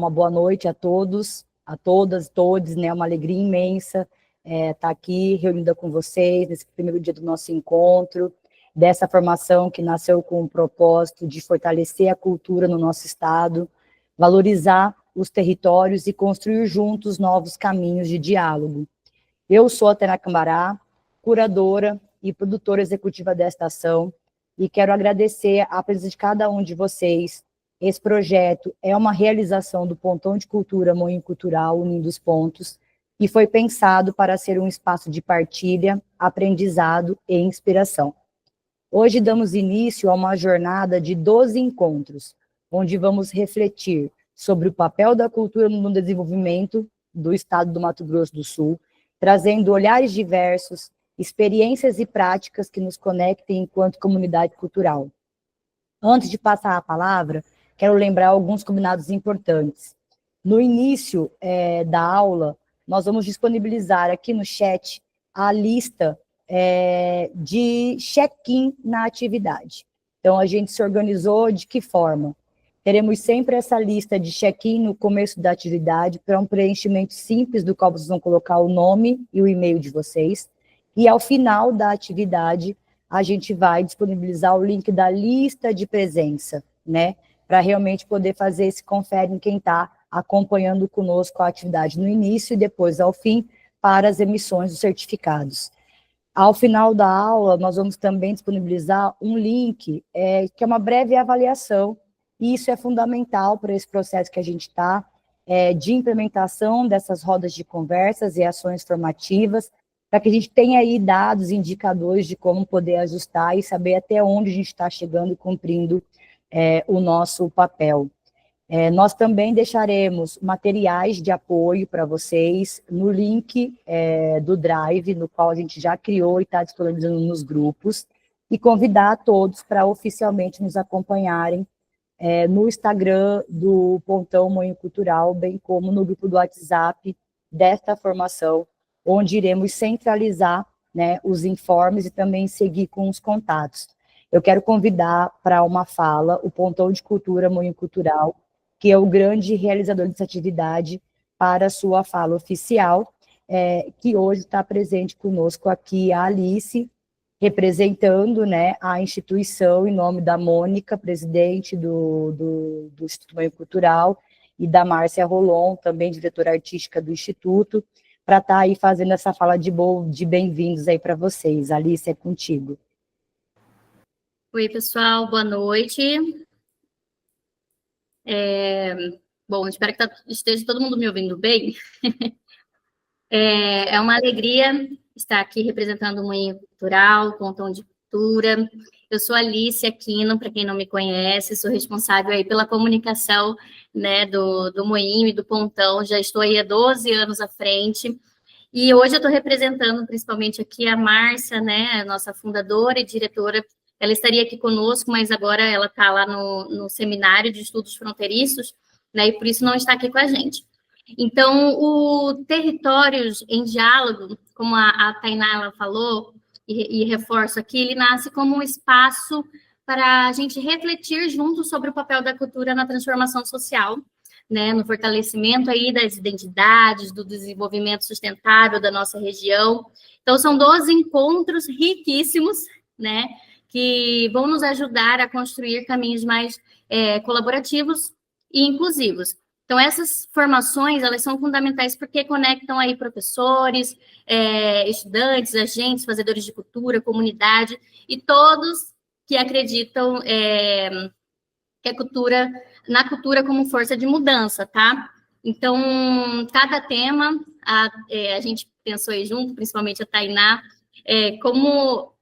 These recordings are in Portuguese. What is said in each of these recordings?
Uma boa noite a todos, a todas, todos, né? Uma alegria imensa estar aqui reunida com vocês nesse primeiro dia do nosso encontro, dessa formação que nasceu com o propósito de fortalecer a cultura no nosso estado, valorizar os territórios e construir juntos novos caminhos de diálogo. Eu sou a Tainá Cambará, curadora e produtora executiva desta ação, e quero agradecer a presença de cada um de vocês. Esse projeto é uma realização do Pontão de Cultura Moinho Cultural, unindo os pontos, e foi pensado para ser um espaço de partilha, aprendizado e inspiração. Hoje damos início a uma jornada de 12 encontros, onde vamos refletir sobre o papel da cultura no desenvolvimento do estado do Mato Grosso do Sul, trazendo olhares diversos, experiências e práticas que nos conectem enquanto comunidade cultural. Antes de passar a palavra, quero lembrar alguns combinados importantes. No início da aula, nós vamos disponibilizar aqui no chat a lista de check-in na atividade. Então, a gente se organizou de que forma? Teremos sempre essa lista de check-in no começo da atividade, para um preenchimento simples, do qual vocês vão colocar o nome e o e-mail de vocês. E ao final da atividade, a gente vai disponibilizar o link da lista de presença, né? Para realmente poder fazer esse confere em quem está acompanhando conosco a atividade no início e depois ao fim, para as emissões dos certificados. Ao final da aula, nós vamos também disponibilizar um link, que é uma breve avaliação, e isso é fundamental para esse processo que a gente está, de implementação dessas rodas de conversas e ações formativas, para que a gente tenha aí dados, indicadores de como poder ajustar e saber até onde a gente está chegando e cumprindo o nosso papel. Nós também deixaremos materiais de apoio para vocês no link do Drive, no qual a gente já criou e está disponibilizando nos grupos, e convidar a todos para oficialmente nos acompanharem no Instagram do Pontão Moinho Cultural, bem como no grupo do WhatsApp desta formação, onde iremos centralizar, né, os informes e também seguir com os contatos. Eu quero convidar para uma fala o Pontão de Cultura Moinho Cultural, que é o grande realizador dessa atividade, para a sua fala oficial, que hoje está presente conosco aqui a Alice, representando, né, a instituição em nome da Mônica, presidente do Instituto Moinho Cultural, e da Márcia Rolon, também diretora artística do Instituto, para estar aí fazendo essa fala de bem-vindos aí para vocês. Alice, é contigo. Oi, pessoal, boa noite. Bom, espero que esteja todo mundo me ouvindo bem. É uma alegria estar aqui representando o Moinho Cultural, o Pontão de Cultura. Eu sou Alice Aquino, para quem não me conhece, sou responsável aí pela comunicação, né, do Moinho e do Pontão, já estou aí há 12 anos à frente. E hoje eu estou representando principalmente aqui a Márcia, né, a nossa fundadora e diretora. Ela estaria aqui conosco, mas agora ela está lá no Seminário de Estudos Fronteiriços, né, e por isso não está aqui com a gente. Então, o Territórios em Diálogo, como a Tainá falou, e reforço aqui, ele nasce como um espaço para a gente refletir junto sobre o papel da cultura na transformação social, né, no fortalecimento aí das identidades, do desenvolvimento sustentável da nossa região. Então, são 12 encontros riquíssimos, né, que vão nos ajudar a construir caminhos mais colaborativos e inclusivos. Então, essas formações, elas são fundamentais porque conectam aí professores, estudantes, agentes, fazedores de cultura, comunidade, e todos que acreditam que na cultura como força de mudança, tá? Então, cada tema, a gente pensou aí junto, principalmente a Tainá, como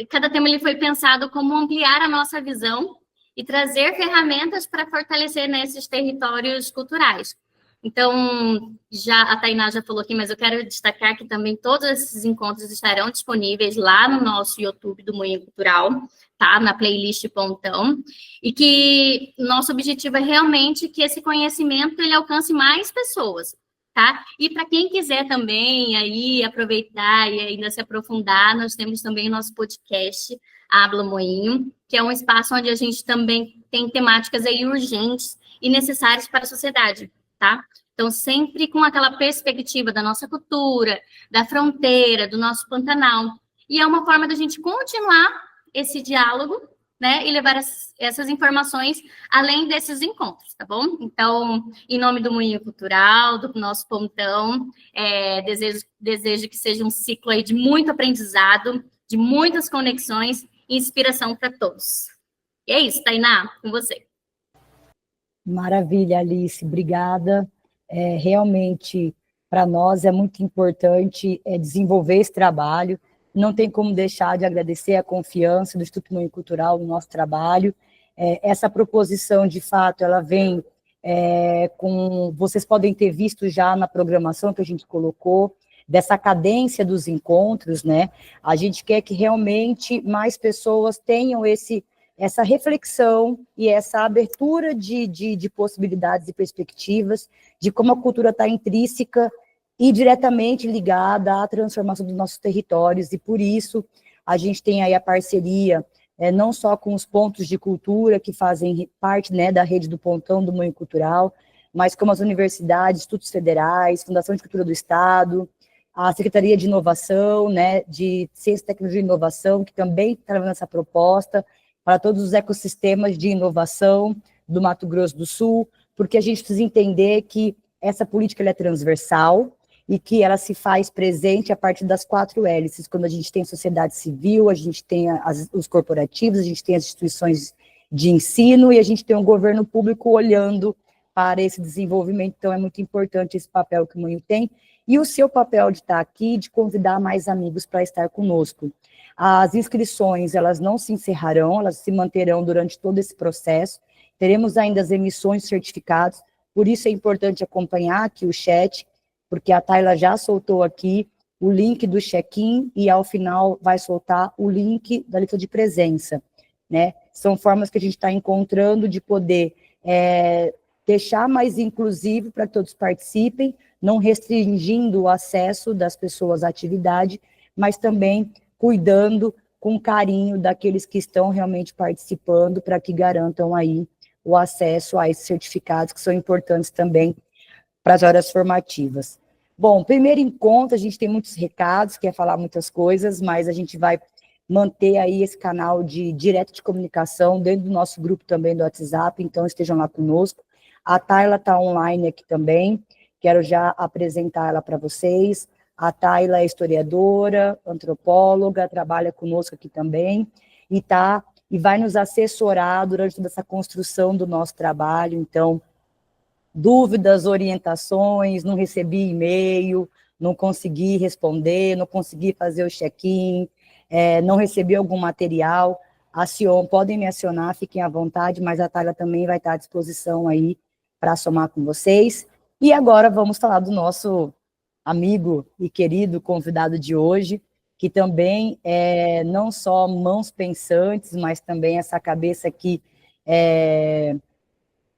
cada tema ele foi pensado como ampliar a nossa visão e trazer ferramentas para fortalecer nesses territórios culturais. Então, a Tainá já falou aqui, mas eu quero destacar que também todos esses encontros estarão disponíveis lá no nosso YouTube do Moinho Cultural, tá? Na playlist Pontão, e que nosso objetivo é realmente que esse conhecimento ele alcance mais pessoas, tá? E para quem quiser também aí aproveitar e ainda se aprofundar, nós temos também o nosso podcast Habla Moinho, que é um espaço onde a gente também tem temáticas aí urgentes e necessárias para a sociedade. tá? Então, sempre com aquela perspectiva da nossa cultura, da fronteira, do nosso Pantanal. E é uma forma da gente continuar esse diálogo, né, e levar essas informações além desses encontros, tá bom? Então, em nome do Moinho Cultural, do nosso pontão, desejo que seja um ciclo aí de muito aprendizado, de muitas conexões e inspiração para todos. E é isso, Tainá, com você. Maravilha, Alice, obrigada. Realmente, para nós é muito importante desenvolver esse trabalho. Não tem como deixar de agradecer a confiança do Instituto Moinho Cultural no nosso trabalho. Essa proposição, de fato, ela vem vocês podem ter visto já na programação que a gente colocou, dessa cadência dos encontros, né? A gente quer que realmente mais pessoas tenham essa reflexão e essa abertura de possibilidades e perspectivas de como a cultura está intrínseca e diretamente ligada à transformação dos nossos territórios, e por isso a gente tem aí a parceria, não só com os pontos de cultura que fazem parte, né, da rede do Pontão do Moinho Cultural, mas como as universidades, institutos federais, Fundação de Cultura do Estado, a Secretaria de Inovação, né, de Ciência, Tecnologia e Inovação, que também está levando essa proposta para todos os ecossistemas de inovação do Mato Grosso do Sul, porque a gente precisa entender que essa política ela é transversal e que ela se faz presente a partir das 4 hélices, quando a gente tem sociedade civil, a gente tem os corporativos, a gente tem as instituições de ensino e a gente tem um governo público olhando para esse desenvolvimento. Então, é muito importante esse papel que o Moinho tem, e o seu papel de estar aqui, de convidar mais amigos para estar conosco. As inscrições, elas não se encerrarão, elas se manterão durante todo esse processo, teremos ainda as emissões de certificados, por isso é importante acompanhar aqui o chat, porque a Tayla já soltou aqui o link do check-in e ao final vai soltar o link da lista de presença, né? São formas que a gente está encontrando de poder deixar mais inclusivo para que todos participem, não restringindo o acesso das pessoas à atividade, mas também cuidando com carinho daqueles que estão realmente participando para que garantam aí o acesso a esses certificados que são importantes também para as horas formativas. Bom, primeiro encontro, a gente tem muitos recados, quer falar muitas coisas, mas a gente vai manter aí esse canal direto de comunicação dentro do nosso grupo também do WhatsApp, então estejam lá conosco. A Tayla está online aqui também, quero já apresentar ela para vocês. A Tayla é historiadora, antropóloga, trabalha conosco aqui também, e vai nos assessorar durante toda essa construção do nosso trabalho. Então, dúvidas, orientações, não recebi e-mail, não consegui responder, não consegui fazer o check-in, não recebi algum material, podem me acionar, fiquem à vontade, mas a Tayla também vai estar à disposição aí para somar com vocês. E agora vamos falar do nosso amigo e querido convidado de hoje, que também é não só mãos pensantes, mas também essa cabeça que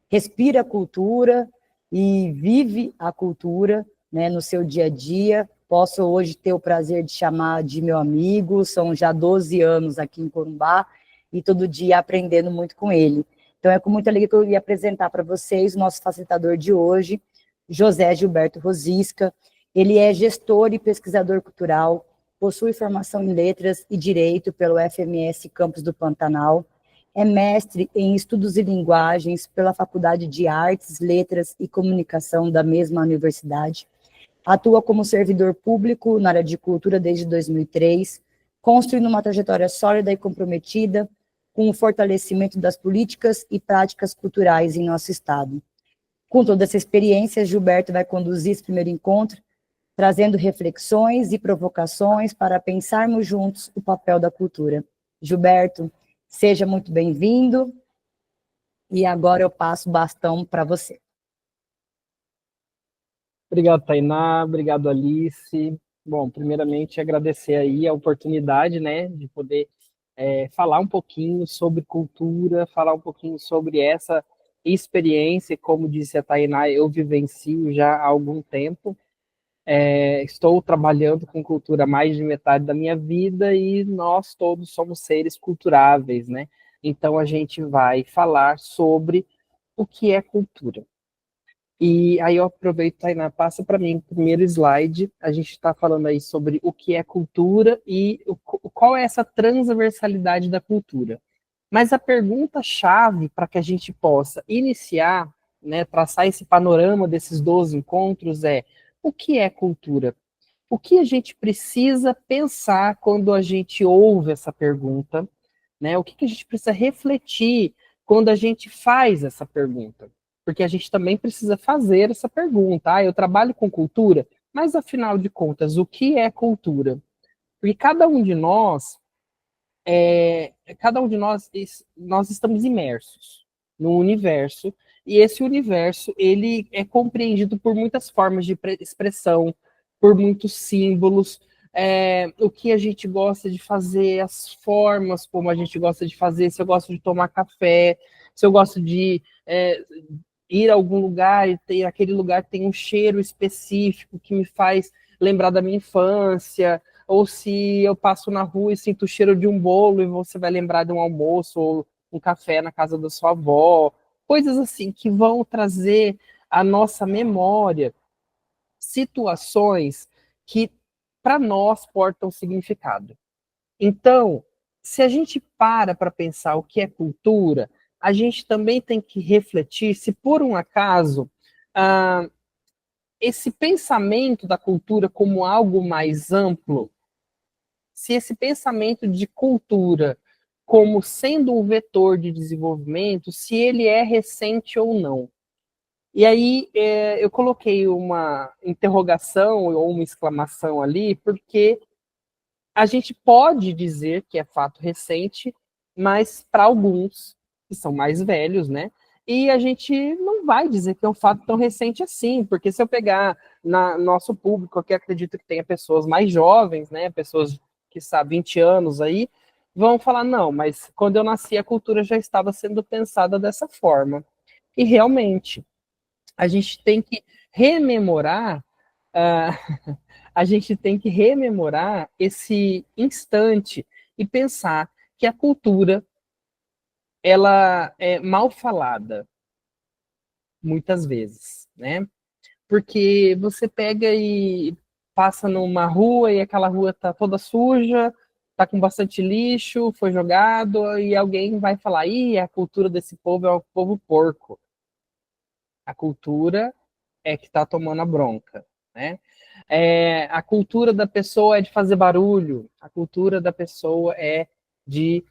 respira a cultura e vive a cultura, né, no seu dia a dia. Posso hoje ter o prazer de chamar de meu amigo, são já 12 anos aqui em Corumbá, e todo dia aprendendo muito com ele. Então é com muita alegria que eu ia apresentar para vocês o nosso facilitador de hoje, José Gilberto Rosisca. Ele é gestor e pesquisador cultural, possui formação em letras e direito pelo FMS Campus do Pantanal, é mestre em estudos e linguagens pela Faculdade de Artes, Letras e Comunicação da mesma universidade, atua como servidor público na área de cultura desde 2003, construindo uma trajetória sólida e comprometida com o fortalecimento das políticas e práticas culturais em nosso estado. Com toda essa experiência, Gilberto vai conduzir esse primeiro encontro, trazendo reflexões e provocações para pensarmos juntos o papel da cultura. Gilberto, seja muito bem-vindo, e agora eu passo o bastão para você. Obrigado, Tainá, obrigado, Alice. Bom, primeiramente agradecer aí a oportunidade, né, de poder falar um pouquinho sobre cultura, falar um pouquinho sobre essa experiência, como disse a Tainá, eu vivencio já há algum tempo. Estou trabalhando com cultura há mais de metade da minha vida e nós todos somos seres culturáveis, né? Então a gente vai falar sobre o que é cultura. E aí eu aproveito, Tainá, passa para mim o primeiro slide. A gente está falando aí sobre o que é cultura e qual é essa transversalidade da cultura. Mas a pergunta-chave para que a gente possa iniciar, né, traçar esse panorama desses 12 encontros é: o que é cultura? O que a gente precisa pensar quando a gente ouve essa pergunta, né? O que a gente precisa refletir quando a gente faz essa pergunta? Porque a gente também precisa fazer essa pergunta. Eu trabalho com cultura, mas afinal de contas, o que é cultura? Porque cada um de nós estamos imersos no universo, e esse universo, ele é compreendido por muitas formas de expressão, por muitos símbolos, o que a gente gosta de fazer, as formas como a gente gosta de fazer, se eu gosto de tomar café, se eu gosto de ir a algum lugar e aquele lugar tem um cheiro específico que me faz lembrar da minha infância, ou se eu passo na rua e sinto o cheiro de um bolo e você vai lembrar de um almoço ou um café na casa da sua avó, coisas assim que vão trazer à nossa memória situações que para nós portam significado. Então, se a gente para pensar o que é cultura, a gente também tem que refletir se por um acaso esse pensamento da cultura como algo mais amplo, se esse pensamento de cultura como sendo um vetor de desenvolvimento, se ele é recente ou não. E aí eu coloquei uma interrogação ou uma exclamação ali, porque a gente pode dizer que é fato recente, mas para alguns que são mais velhos, né? E a gente não vai dizer que é um fato tão recente assim, porque se eu pegar nosso público, que acredito que tenha pessoas mais jovens, né? Pessoas que sabem 20 anos aí, vão falar, não, mas quando eu nasci a cultura já estava sendo pensada dessa forma. E realmente, a gente tem que rememorar a gente tem que rememorar esse instante e pensar que a cultura ela é mal falada muitas vezes, né? Porque você pega e passa numa rua e aquela rua tá toda suja, tá com bastante lixo, foi jogado e alguém vai falar: "Ih, a cultura desse povo é um povo porco". A cultura é que tá tomando a bronca, né? A cultura da pessoa é de fazer barulho, a cultura da pessoa é de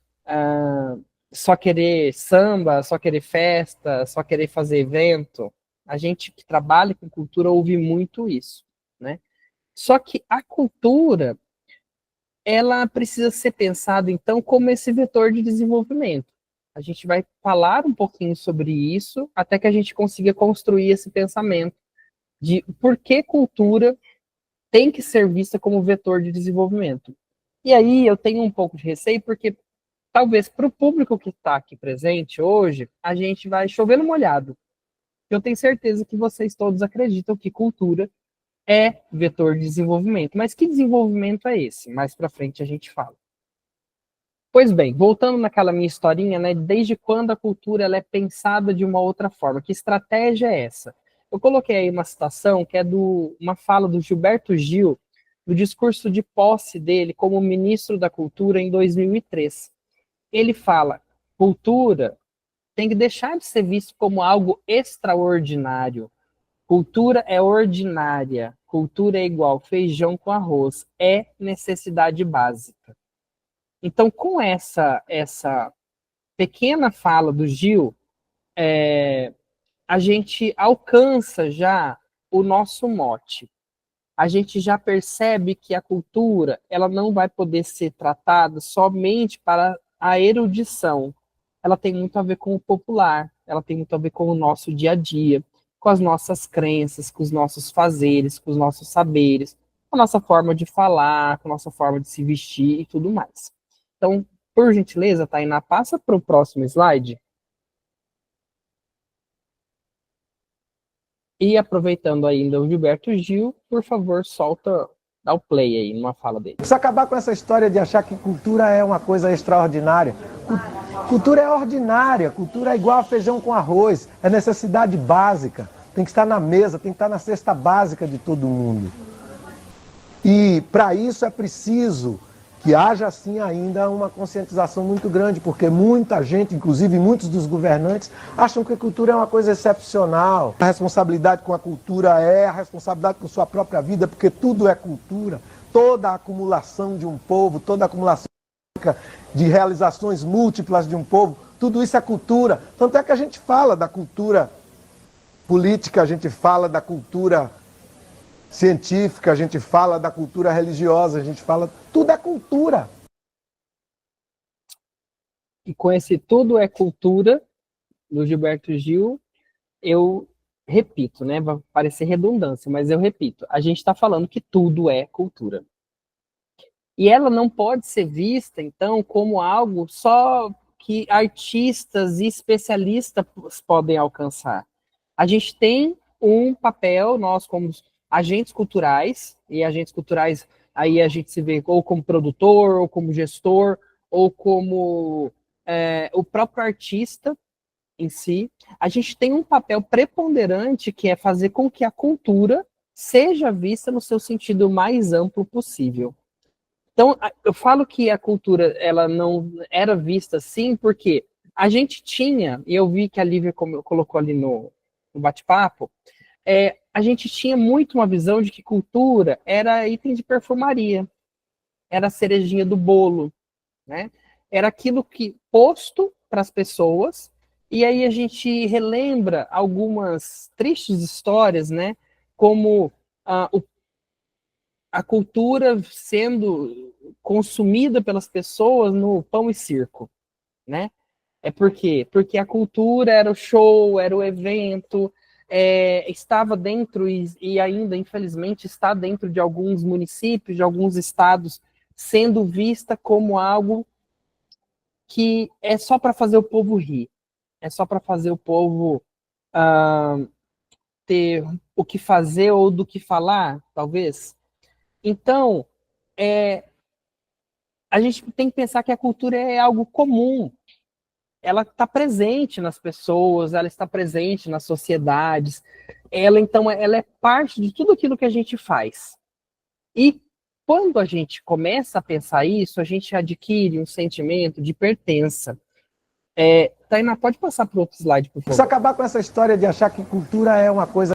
só querer samba, só querer festa, só querer fazer evento. A gente que trabalha com cultura ouve muito isso, né? Só que a cultura, ela precisa ser pensada, então, como esse vetor de desenvolvimento. A gente vai falar um pouquinho sobre isso, até que a gente consiga construir esse pensamento de por que cultura tem que ser vista como vetor de desenvolvimento. E aí eu tenho um pouco de receio, porque talvez para o público que está aqui presente hoje, a gente vai chover no molhado. Eu tenho certeza que vocês todos acreditam que cultura é vetor de desenvolvimento. Mas que desenvolvimento é esse? Mais para frente a gente fala. Pois bem, voltando naquela minha historinha, né, desde quando a cultura ela é pensada de uma outra forma? Que estratégia é essa? Eu coloquei aí uma citação que é uma fala do Gilberto Gil, do discurso de posse dele como ministro da Cultura em 2003. Ele fala: cultura tem que deixar de ser visto como algo extraordinário. Cultura é ordinária. Cultura é igual feijão com arroz. É necessidade básica. Então, com essa pequena fala do Gil, a gente alcança já o nosso mote. A gente já percebe que a cultura ela não vai poder ser tratada somente para a erudição. Ela tem muito a ver com o popular, ela tem muito a ver com o nosso dia a dia, com as nossas crenças, com os nossos fazeres, com os nossos saberes, com a nossa forma de falar, com a nossa forma de se vestir e tudo mais. Então, por gentileza, Tainá, passa para o próximo slide. E aproveitando ainda o Gilberto Gil, por favor, dá o play aí numa fala dele. Precisa acabar com essa história de achar que cultura é uma coisa extraordinária. Cultura é ordinária, cultura é igual a feijão com arroz, é necessidade básica. tem que estar na mesa, tem que estar na cesta básica de todo mundo. E para isso é preciso que haja, assim, ainda uma conscientização muito grande, porque muita gente, inclusive muitos dos governantes, acham que a cultura é uma coisa excepcional. A responsabilidade com a cultura é a responsabilidade com sua própria vida, porque tudo é cultura. Toda a acumulação de um povo, toda a acumulação de realizações múltiplas de um povo, tudo isso é cultura. Tanto é que a gente fala da cultura política, a gente fala da cultura científica, a gente fala da cultura religiosa, a gente fala... Tudo é cultura. E com esse tudo é cultura, do Gilberto Gil, eu repito, né? Vai parecer redundância, mas eu repito. A gente está falando que tudo é cultura. E ela não pode ser vista, então, como algo só que artistas e especialistas podem alcançar. A gente tem um papel, nós como agentes culturais, e agentes culturais, aí a gente se vê ou como produtor, ou como gestor, ou como o próprio artista em si. A gente tem um papel preponderante que é fazer com que a cultura seja vista no seu sentido mais amplo possível. Então, eu falo que a cultura ela não era vista assim porque a gente tinha, e eu vi que a Lívia colocou ali no bate-papo, a gente tinha muito uma visão de que cultura era item de perfumaria, era a cerejinha do bolo, né? Era aquilo que posto para as pessoas, e aí a gente relembra algumas tristes histórias, né? Como a cultura sendo consumida pelas pessoas no pão e circo, né? Por quê? Porque a cultura era o show, era o evento, estava dentro e ainda, infelizmente, está dentro de alguns municípios, de alguns estados, sendo vista como algo que é só para fazer o povo rir, é só para fazer o povo ter o que fazer ou do que falar, talvez. Então, a gente tem que pensar que a cultura é algo comum, ela está presente nas pessoas, ela está presente nas sociedades, então, ela é parte de tudo aquilo que a gente faz. E quando a gente começa a pensar isso, a gente adquire um sentimento de pertença. Tainá, pode passar para o outro slide, por favor. Precisa acabar com essa história de achar que cultura é uma coisa...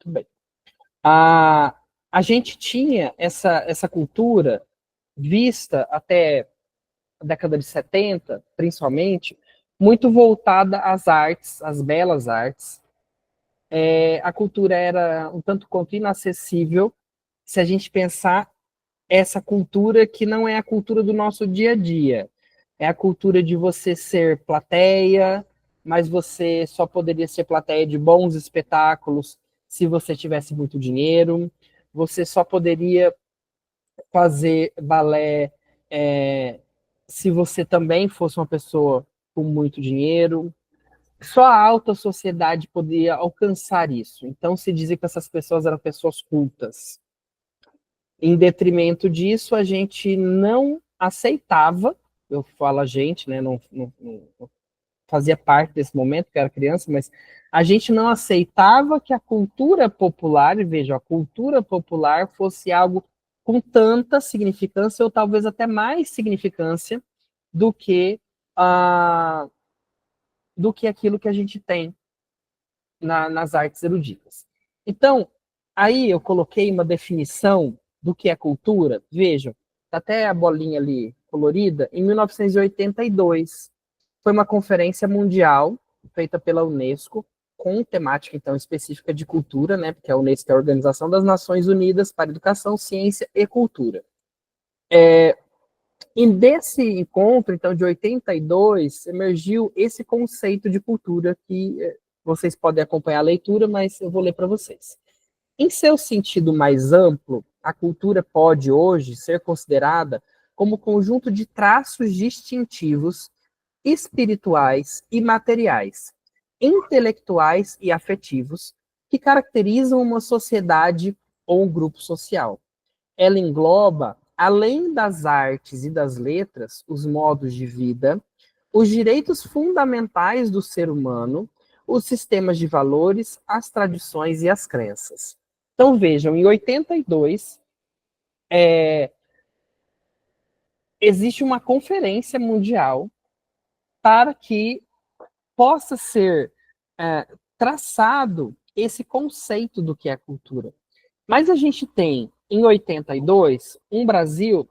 Muito bem. A gente tinha essa cultura vista até a década de 70, principalmente, muito voltada às artes, às belas artes. A cultura era um tanto quanto inacessível se a gente pensar essa cultura que não é a cultura do nosso dia a dia. É a cultura de você ser plateia, mas você só poderia ser plateia de bons espetáculos se você tivesse muito dinheiro. Você só poderia fazer balé se você também fosse uma pessoa com muito dinheiro. Só a alta sociedade poderia alcançar isso. Então se dizia que essas pessoas eram pessoas cultas. Em detrimento disso, a gente não aceitava, eu falo a gente, né, não fazia parte desse momento, que era criança, mas a gente não aceitava que a cultura popular, e veja, a cultura popular fosse algo com tanta significância, ou talvez até mais significância, do que aquilo que a gente tem nas artes eruditas. Então, aí eu coloquei uma definição do que é cultura. Vejam, tá até a bolinha ali colorida, em 1982. Foi uma conferência mundial feita pela Unesco, com temática, então, específica de cultura, né? Porque a Unesco é a Organização das Nações Unidas para Educação, Ciência e Cultura. E desse encontro, então, de 82, emergiu esse conceito de cultura que vocês podem acompanhar a leitura, mas eu vou ler para vocês. Em seu sentido mais amplo, a cultura pode, hoje, ser considerada como conjunto de traços distintivos espirituais e materiais, intelectuais e afetivos, que caracterizam uma sociedade ou um grupo social. Ela engloba, além das artes e das letras, os modos de vida, os direitos fundamentais do ser humano, os sistemas de valores, as tradições e as crenças. Então, vejam, em 82, existe uma conferência mundial para que possa ser traçado esse conceito do que é cultura. Mas a gente tem, em 82, um Brasil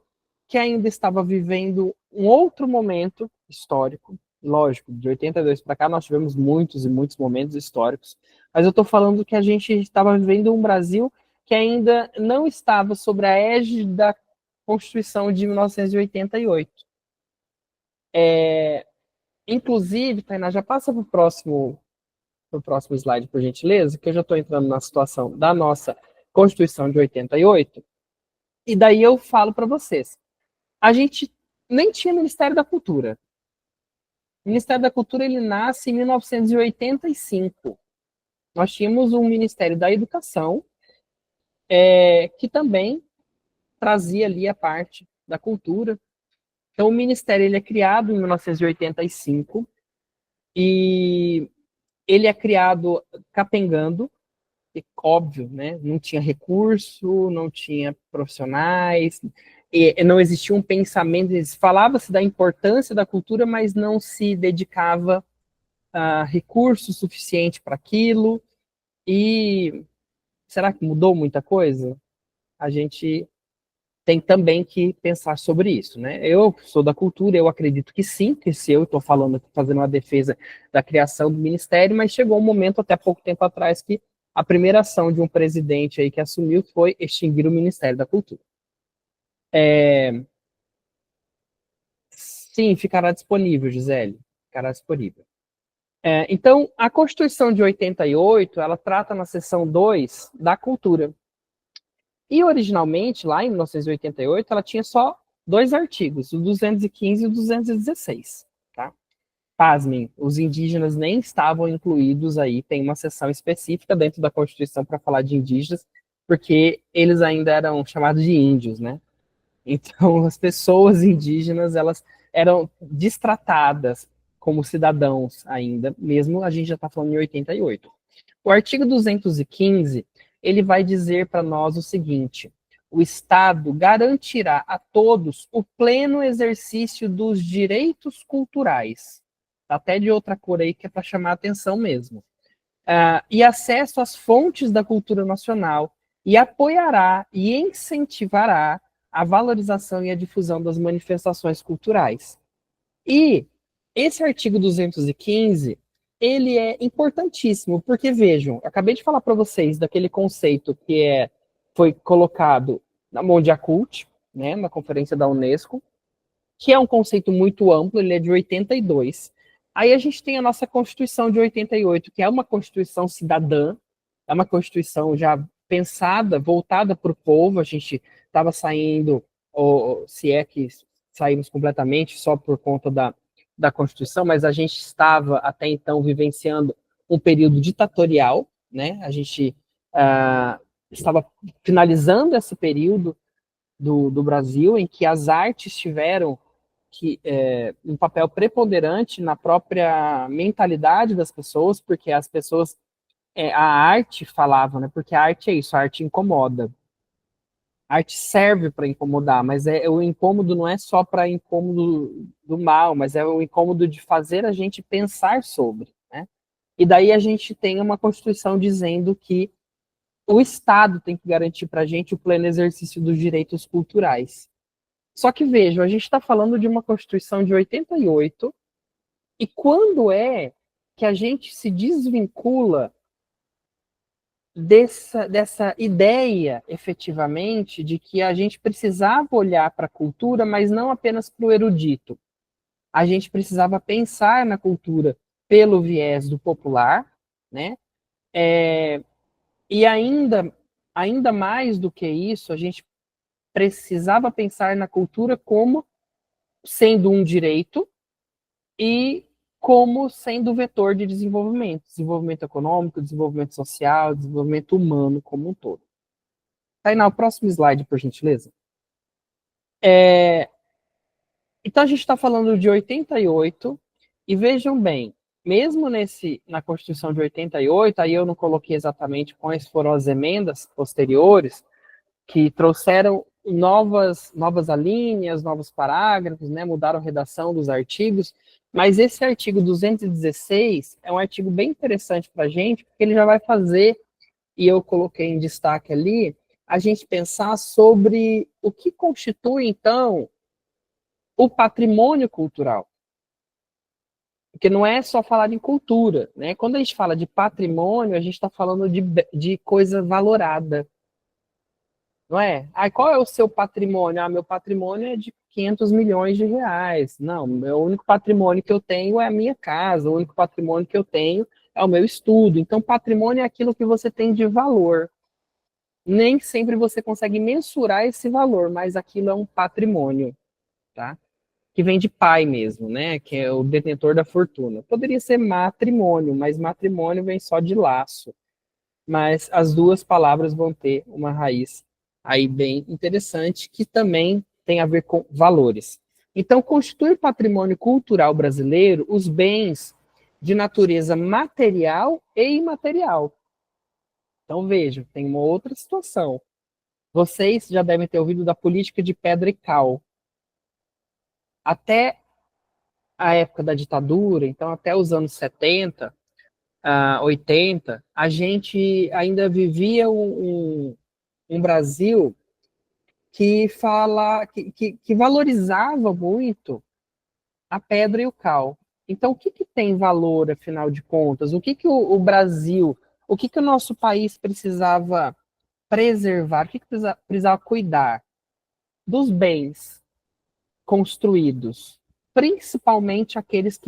que ainda estava vivendo um outro momento histórico. Lógico, de 82 para cá nós tivemos muitos e muitos momentos históricos, mas eu estou falando que a gente estava vivendo um Brasil que ainda não estava sob a égide da Constituição de 1988. Inclusive, Tainá, já passa para o próximo slide, por gentileza, que eu já estou entrando na situação da nossa Constituição de 88, e daí eu falo para vocês. A gente nem tinha Ministério da Cultura. O Ministério da Cultura ele nasce em 1985. Nós tínhamos um Ministério da Educação, que também trazia ali a parte da cultura. Então, o Ministério ele é criado em 1985 e ele é criado capengando, e, óbvio, né? Não tinha recurso, não tinha profissionais, não existia um pensamento, falava-se da importância da cultura, mas não se dedicava a recurso suficiente para aquilo. E será que mudou muita coisa? A gente tem também que pensar sobre isso, né? Eu sou da cultura, eu acredito que sim, que se eu estou falando, fazendo uma defesa da criação do ministério, mas chegou um momento, até pouco tempo atrás, que a primeira ação de um presidente aí que assumiu foi extinguir o Ministério da Cultura. Sim, ficará disponível, Gisele, ficará disponível. Então, a Constituição de 88, ela trata na seção 2 da cultura. E originalmente, lá em 1988, ela tinha só 2 artigos, o 215 e o 216. Tá? Pasmem, os indígenas nem estavam incluídos aí, tem uma seção específica dentro da Constituição para falar de indígenas, porque eles ainda eram chamados de índios, né? Então, as pessoas indígenas, elas eram destratadas como cidadãos ainda, mesmo a gente já está falando em 88. O artigo 215, ele vai dizer para nós o seguinte: o Estado garantirá a todos o pleno exercício dos direitos culturais, até de outra cor aí que é para chamar a atenção mesmo, e acesso às fontes da cultura nacional, e apoiará e incentivará a valorização e a difusão das manifestações culturais. E esse artigo 215, ele é importantíssimo, porque vejam, eu acabei de falar para vocês daquele conceito que foi colocado na Mondial Cult, né, na conferência da Unesco, que é um conceito muito amplo, ele é de 82. Aí a gente tem a nossa Constituição de 88, que é uma Constituição cidadã, é uma Constituição já pensada, voltada para o povo. A gente estava saindo, ou se é que saímos completamente só por conta da Constituição, mas a gente estava até então vivenciando um período ditatorial, né? A gente estava finalizando esse período do Brasil, em que as artes tiveram um papel preponderante na própria mentalidade das pessoas, porque as pessoas, a arte falava, né? Porque a arte é isso, a arte incomoda. A arte serve para incomodar, mas o incômodo não é só para incômodo do mal, mas é o incômodo de fazer a gente pensar sobre, né? E daí a gente tem uma Constituição dizendo que o Estado tem que garantir para a gente o pleno exercício dos direitos culturais. Só que vejam, a gente está falando de uma Constituição de 88, e quando é que a gente se desvincula dessa ideia, efetivamente, de que a gente precisava olhar para a cultura, mas não apenas para o erudito. A gente precisava pensar na cultura pelo viés do popular, né? E ainda mais do que isso, a gente precisava pensar na cultura como sendo um direito e como sendo vetor de desenvolvimento econômico, desenvolvimento social, desenvolvimento humano como um todo. Tainá, o próximo slide, por gentileza. Então, a gente está falando de 88, E vejam bem, mesmo na Constituição de 88, aí eu não coloquei exatamente quais foram as emendas posteriores, que trouxeram novas alíneas, novos parágrafos, né, mudaram a redação dos artigos, mas esse artigo 216 é um artigo bem interessante para a gente, porque ele já vai fazer, e eu coloquei em destaque ali, a gente pensar sobre o que constitui, então, o patrimônio cultural. Porque não é só falar em cultura, né? Quando a gente fala de patrimônio, a gente está falando de coisa valorada, não é? Aí qual é o seu patrimônio? Ah, meu patrimônio é de 500 milhões de reais. Não, o único patrimônio que eu tenho é a minha casa, o único patrimônio que eu tenho é o meu estudo. Então, patrimônio é aquilo que você tem de valor. Nem sempre você consegue mensurar esse valor, mas aquilo é um patrimônio, tá? Que vem de pai mesmo, né? Que é o detentor da fortuna. Poderia ser matrimônio, mas matrimônio vem só de laço. Mas as duas palavras vão ter uma raiz aí bem interessante, que também tem a ver com valores. Então, constitui o patrimônio cultural brasileiro os bens de natureza material e imaterial. Então, vejam, tem uma outra situação. Vocês já devem ter ouvido da política de pedra e cal. Até a época da ditadura, então até os anos 70, 80, a gente ainda vivia um Brasil que valorizava muito a pedra e o cal. Então, o que tem valor, afinal de contas? O que o Brasil, o nosso país precisava preservar, o que precisava cuidar? Dos bens construídos, principalmente aqueles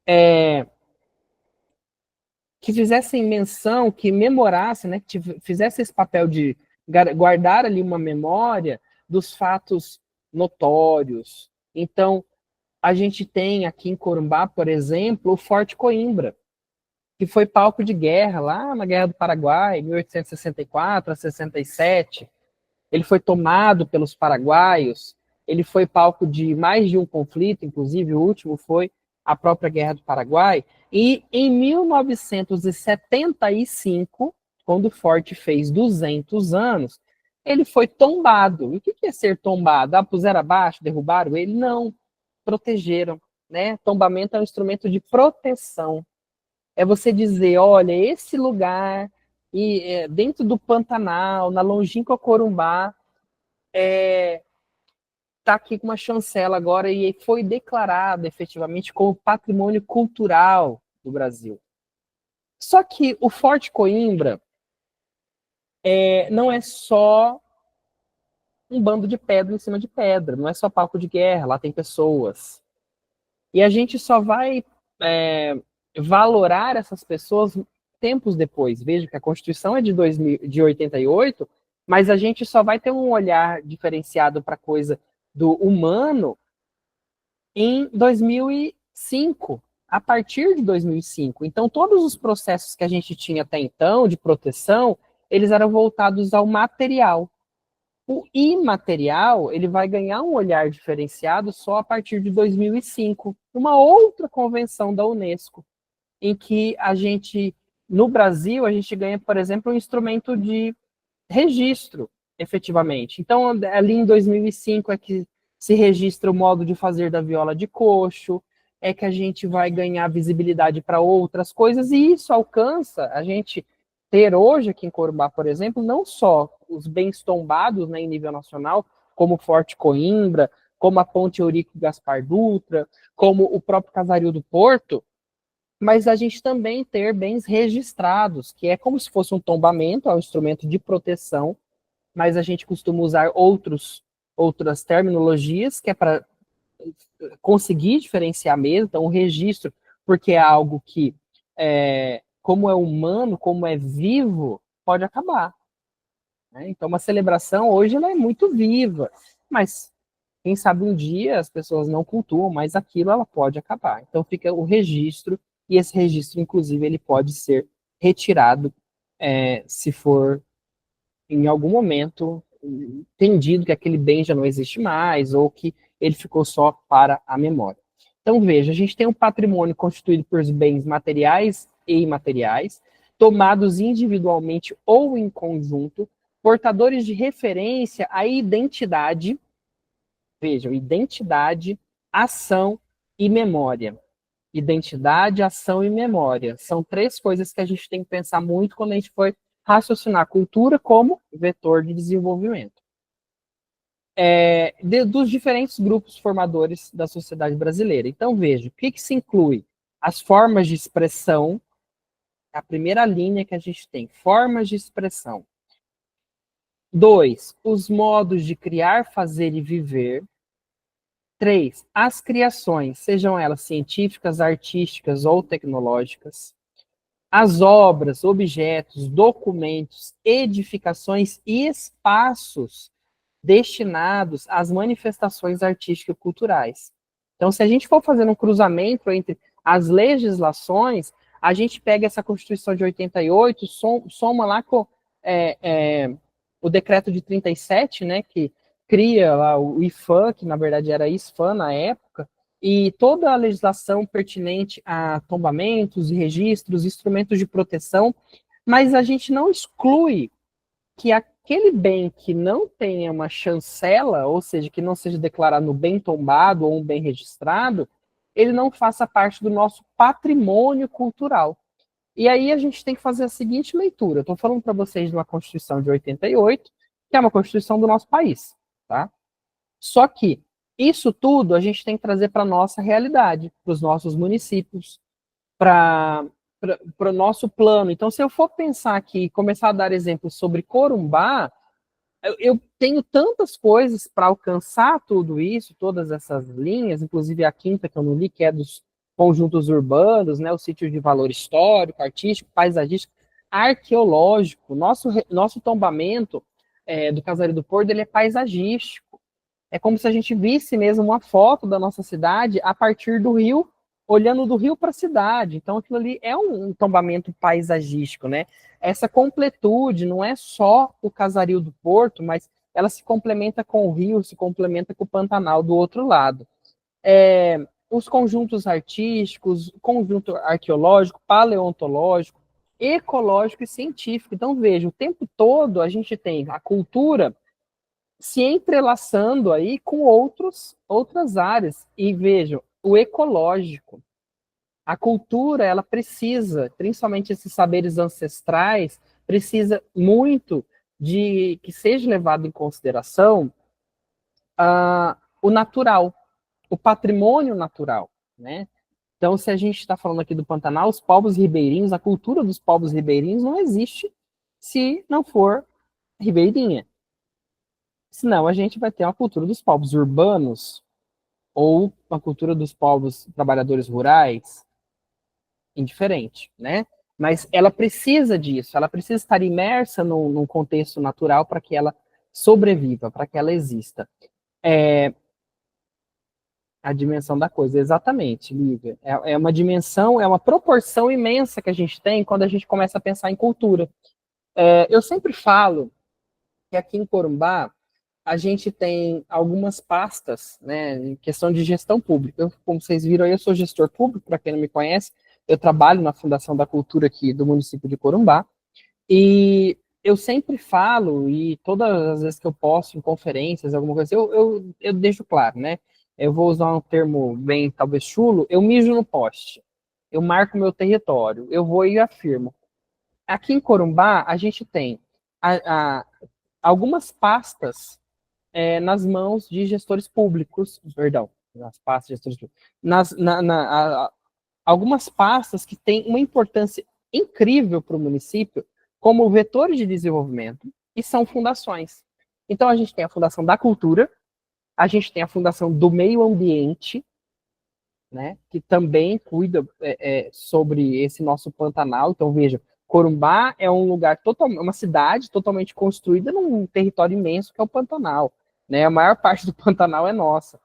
é, que fizessem menção, que memorassem, né, que fizessem esse papel de guardar ali uma memória dos fatos notórios. Então, a gente tem aqui em Corumbá, por exemplo, o Forte Coimbra, que foi palco de guerra lá na Guerra do Paraguai, 1864 a 67. Ele foi tomado pelos paraguaios, ele foi palco de mais de um conflito, inclusive o último foi a própria Guerra do Paraguai, e em 1975, quando o forte fez 200 anos, ele foi tombado. E o que é ser tombado? Ah, puseram abaixo, derrubaram ele? Não, protegeram. Né? Tombamento é um instrumento de proteção. É você dizer, olha, esse lugar, dentro do Pantanal, na longínqua Corumbá, está aqui com uma chancela agora e foi declarado efetivamente como patrimônio cultural do Brasil. Só que o Forte Coimbra não é só um bando de pedra em cima de pedra, não é só palco de guerra, lá tem pessoas. E a gente só vai valorar essas pessoas tempos depois. Veja que a Constituição é de 88, mas a gente só vai ter um olhar diferenciado para a coisa do humano em 2005, a partir de 2005. Então, todos os processos que a gente tinha até então, de proteção, eles eram voltados ao material. O imaterial, ele vai ganhar um olhar diferenciado só a partir de 2005, uma outra convenção da Unesco, em que a gente, no Brasil, a gente ganha, por exemplo, um instrumento de registro, efetivamente. Então, ali em 2005 é que se registra o modo de fazer da viola de coxo, é que a gente vai ganhar visibilidade para outras coisas, e isso alcança a gente ter hoje aqui em Corumbá, por exemplo, não só os bens tombados, né, em nível nacional, como o Forte Coimbra, como a Ponte Eurico Gaspar Dutra, como o próprio Casaril do Porto, mas a gente também ter bens registrados, que é como se fosse um tombamento, é um instrumento de proteção, mas a gente costuma usar outras terminologias, que é para conseguir diferenciar mesmo. Então, o registro, porque é algo que, como é humano, como é vivo, pode acabar. Né? Então, uma celebração hoje ela é muito viva, mas quem sabe um dia as pessoas não cultuam, mas aquilo ela pode acabar. Então, fica o registro, e esse registro, inclusive, ele pode ser retirado se for em algum momento entendido que aquele bem já não existe mais ou que ele ficou só para a memória. Então, veja, a gente tem um patrimônio constituído por bens materiais e imateriais, tomados individualmente ou em conjunto, portadores de referência à identidade, vejam, identidade, ação e memória. Identidade, ação e memória. São três coisas que a gente tem que pensar muito quando a gente for raciocinar a cultura como vetor de desenvolvimento. Dos diferentes grupos formadores da sociedade brasileira. Então, veja, o que se inclui? As formas de expressão, a primeira linha que a gente tem, formas de expressão. 2, os modos de criar, fazer e viver. 3, as criações, sejam elas científicas, artísticas ou tecnológicas. As obras, objetos, documentos, edificações e espaços destinados às manifestações artísticas e culturais. Então, se a gente for fazendo um cruzamento entre as legislações, a gente pega essa Constituição de 88, soma lá com o decreto de 37, né, que cria lá o IFAM, que na verdade era ISFAM na época, e toda a legislação pertinente a tombamentos e registros, instrumentos de proteção, mas a gente não exclui que aquele bem que não tenha uma chancela, ou seja, que não seja declarado no bem tombado ou um bem registrado, ele não faça parte do nosso patrimônio cultural. E aí a gente tem que fazer a seguinte leitura. Estou falando para vocês de uma Constituição de 88, que é uma Constituição do nosso país, tá? Só que isso tudo a gente tem que trazer para a nossa realidade, para os nossos municípios, para o nosso plano. Então, se eu for pensar aqui, começar a dar exemplos sobre Corumbá, eu tenho tantas coisas para alcançar tudo isso, todas essas linhas, inclusive a quinta que eu não li, que é dos conjuntos urbanos, né, o sítio de valor histórico, artístico, paisagístico, arqueológico. Nosso tombamento do Casario do Porto, ele é paisagístico. É como se a gente visse mesmo uma foto da nossa cidade a partir do rio, olhando do rio para a cidade. Então, aquilo ali é um tombamento paisagístico, né? Essa completude não é só o Casario do Porto, mas ela se complementa com o rio, se complementa com o Pantanal do outro lado. Os conjuntos artísticos, conjunto arqueológico, paleontológico, ecológico e científico. Então, veja, o tempo todo a gente tem a cultura se entrelaçando aí com outras áreas. E vejam, o ecológico. A cultura, ela precisa, principalmente esses saberes ancestrais, precisa muito de que seja levado em consideração o natural, o patrimônio natural, né? Então, se a gente está falando aqui do Pantanal, os povos ribeirinhos, a cultura dos povos ribeirinhos não existe se não for ribeirinha. Senão, a gente vai ter uma cultura dos povos urbanos ou uma cultura dos povos trabalhadores rurais, indiferente, né? Mas ela precisa disso, ela precisa estar imersa num contexto natural para que ela sobreviva, para que ela exista. A dimensão da coisa, exatamente, Lívia. É uma dimensão, é uma proporção imensa que a gente tem quando a gente começa a pensar em cultura. Eu sempre falo que aqui em Corumbá a gente tem algumas pastas, né, em questão de gestão pública. Como vocês viram aí, eu sou gestor público, para quem não me conhece, eu trabalho na Fundação da Cultura aqui do município de Corumbá, e eu sempre falo, e todas as vezes que eu posso, em conferências, alguma coisa assim, eu deixo claro, né, eu vou usar um termo bem, talvez, chulo, eu mijo no poste, eu marco meu território, eu vou e afirmo. Aqui em Corumbá, a gente tem algumas pastas nas mãos de gestores públicos, perdão, nas pastas de gestores públicos, algumas pastas que têm uma importância incrível para o município como vetores de desenvolvimento e são fundações. Então, a gente tem a Fundação da Cultura, a gente tem a Fundação do Meio Ambiente, né, que também cuida sobre esse nosso Pantanal. Então, veja, Corumbá é um lugar uma cidade totalmente construída num território imenso que é o Pantanal, né? A maior parte do Pantanal é nossa.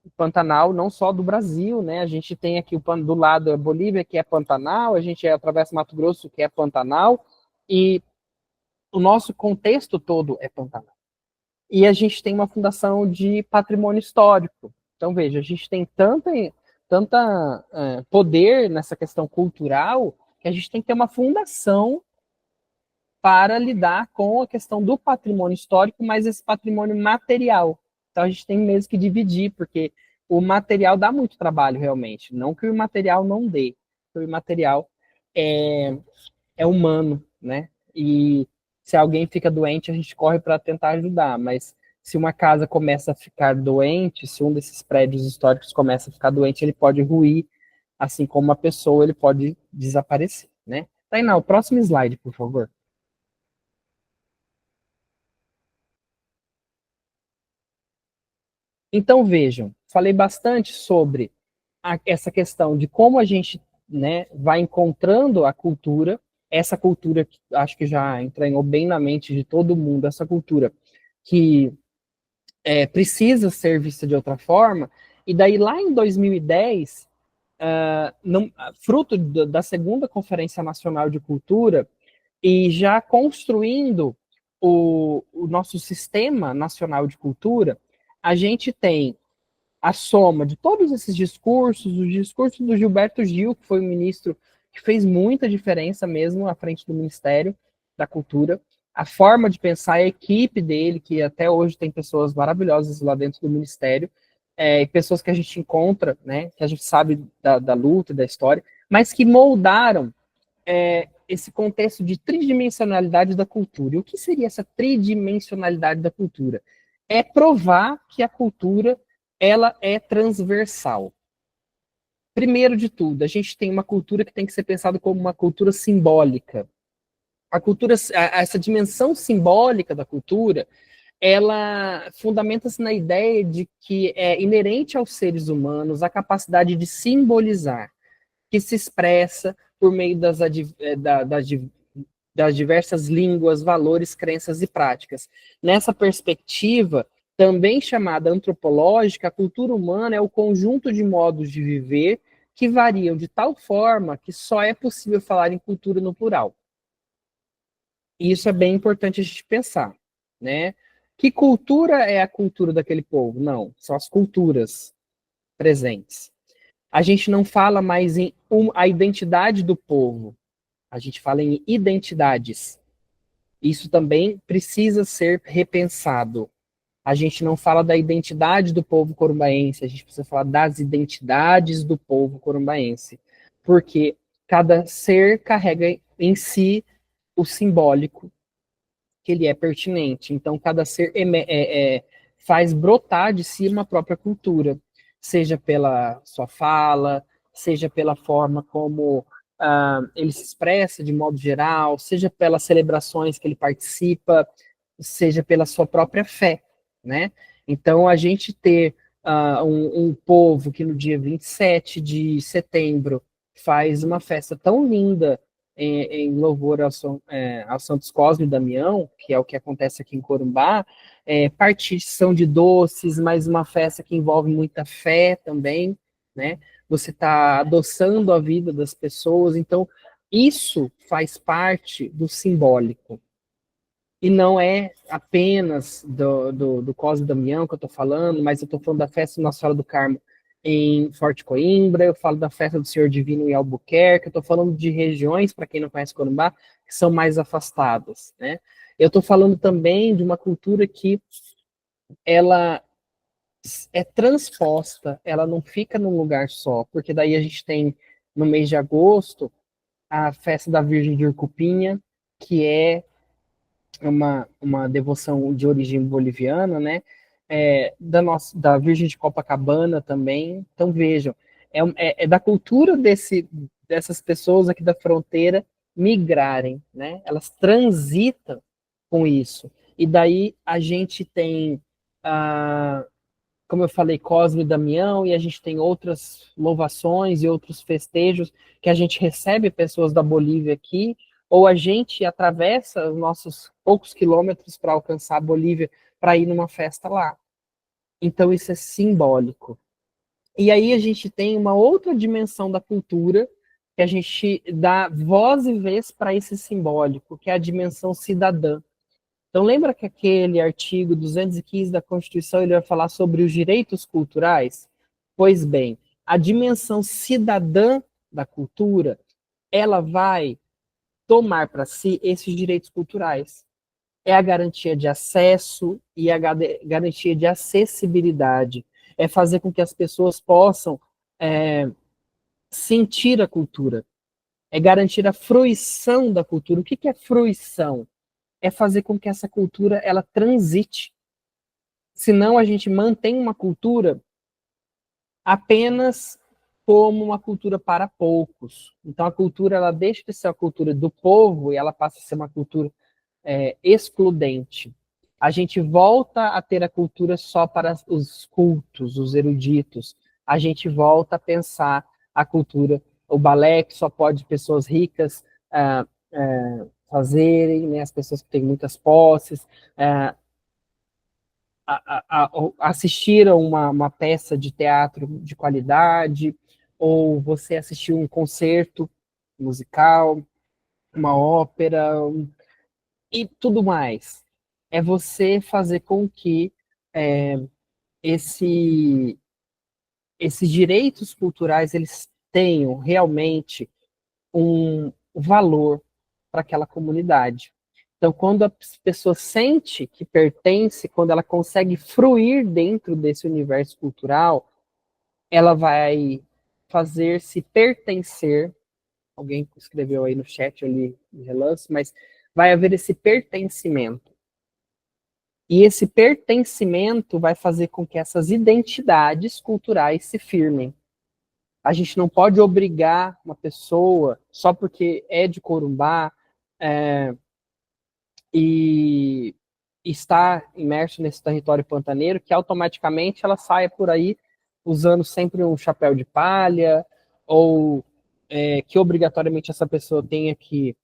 O Pantanal não só do Brasil, né? A gente tem aqui do lado a Bolívia, que é Pantanal, a gente atravessa Mato Grosso, que é Pantanal, e o nosso contexto todo é Pantanal. E a gente tem uma fundação de patrimônio histórico, Então, veja, a gente tem tanta poder nessa questão cultural que a gente tem que ter uma fundação para lidar com a questão do patrimônio histórico, mas esse patrimônio material. Então, a gente tem mesmo que dividir, porque o material dá muito trabalho, realmente. Não que o material não dê, o material é humano, né? E se alguém fica doente, a gente corre para tentar ajudar, mas se uma casa começa a ficar doente, se um desses prédios históricos começa a ficar doente, ele pode ruir, assim como uma pessoa, ele pode desaparecer, né? Tainá, o próximo slide, por favor. Então, vejam, falei bastante sobre essa questão de como a gente, né, vai encontrando a cultura, essa cultura que acho que já entranhou bem na mente de todo mundo, essa cultura que precisa ser vista de outra forma, e daí lá em 2010, fruto da segunda Conferência Nacional de Cultura, e já construindo o nosso Sistema Nacional de Cultura, a gente tem a soma de todos esses discursos, os discursos do Gilberto Gil, que foi um ministro que fez muita diferença mesmo à frente do Ministério da Cultura, a forma de pensar, a equipe dele, que até hoje tem pessoas maravilhosas lá dentro do Ministério, e pessoas que a gente encontra, né, que a gente sabe da luta, da história, mas que moldaram esse contexto de tridimensionalidade da cultura. E o que seria essa tridimensionalidade da cultura? É provar que a cultura ela é transversal. Primeiro de tudo, a gente tem uma cultura que tem que ser pensada como uma cultura simbólica. A cultura, essa dimensão simbólica da cultura, ela fundamenta-se na ideia de que é inerente aos seres humanos a capacidade de simbolizar, que se expressa por meio das diversas línguas, valores, crenças e práticas. Nessa perspectiva, também chamada antropológica, a cultura humana é o conjunto de modos de viver que variam de tal forma que só é possível falar em cultura no plural. E isso é bem importante a gente pensar, né? Que cultura é a cultura daquele povo? Não, são as culturas presentes. A gente não fala mais em a identidade do povo, a gente fala em identidades. Isso também precisa ser repensado. A gente não fala da identidade do povo corumbaense, a gente precisa falar das identidades do povo corumbaense. Porque cada ser carrega em si o simbólico que ele é pertinente. Então, cada ser faz brotar de si uma própria cultura, seja pela sua fala, seja pela forma como ele se expressa de modo geral, seja pelas celebrações que ele participa, seja pela sua própria fé, né? Então, a gente ter um povo que no dia 27 de setembro faz uma festa tão linda em louvor ao Santos Cosme e Damião, que é o que acontece aqui em Corumbá, partição de doces, mas uma festa que envolve muita fé também, né? Você está adoçando a vida das pessoas, então isso faz parte do simbólico. E não é apenas do Cosme e Damião que eu estou falando, mas eu estou falando da festa Nossa Senhora do Carmo em Forte Coimbra, eu falo da festa do Senhor Divino em Albuquerque, eu estou falando de regiões, para quem não conhece Corumbá, que são mais afastadas, né? Eu estou falando também de uma cultura que ela é transposta, ela não fica num lugar só, porque daí a gente tem, no mês de agosto, a festa da Virgem de Urcupinha, que é uma devoção de origem boliviana, né? Da Virgem de Copacabana também. Então, vejam, é da cultura dessas pessoas aqui da fronteira migrarem, né? Elas transitam com isso. E daí a gente tem, como eu falei, Cosme e Damião, e a gente tem outras louvações e outros festejos que a gente recebe pessoas da Bolívia aqui, ou a gente atravessa os nossos poucos quilômetros para alcançar a Bolívia para ir numa festa lá. Então isso é simbólico. E aí a gente tem uma outra dimensão da cultura que a gente dá voz e vez para esse simbólico, que é a dimensão cidadã. Então, lembra que aquele artigo 215 da Constituição, ele vai falar sobre os direitos culturais? Pois bem, a dimensão cidadã da cultura, ela vai tomar para si esses direitos culturais. É a garantia de acesso e a garantia de acessibilidade. É fazer com que as pessoas possam sentir a cultura. É garantir a fruição da cultura. O que é fruição? É fazer com que essa cultura ela transite. Senão a gente mantém uma cultura apenas como uma cultura para poucos. Então a cultura ela deixa de ser a cultura do povo e ela passa a ser uma cultura excludente. A gente volta a ter a cultura só para os cultos, os eruditos. A gente volta a pensar a cultura, o balé que só pode pessoas ricas fazerem, né, as pessoas que têm muitas posses, assistir a uma peça de teatro de qualidade, ou você assistir um concerto musical, uma ópera, e tudo mais. É você fazer com que esses direitos culturais eles tenham realmente um valor para aquela comunidade. Então, quando a pessoa sente que pertence, quando ela consegue fruir dentro desse universo cultural, ela vai fazer-se pertencer. Alguém escreveu aí no chat, eu li de relance, mas vai haver esse pertencimento. E esse pertencimento vai fazer com que essas identidades culturais se firmem. A gente não pode obrigar uma pessoa, só porque é de Corumbá, e está imerso nesse território pantaneiro, que automaticamente ela saia por aí usando sempre um chapéu de palha, ou que obrigatoriamente essa pessoa tenha que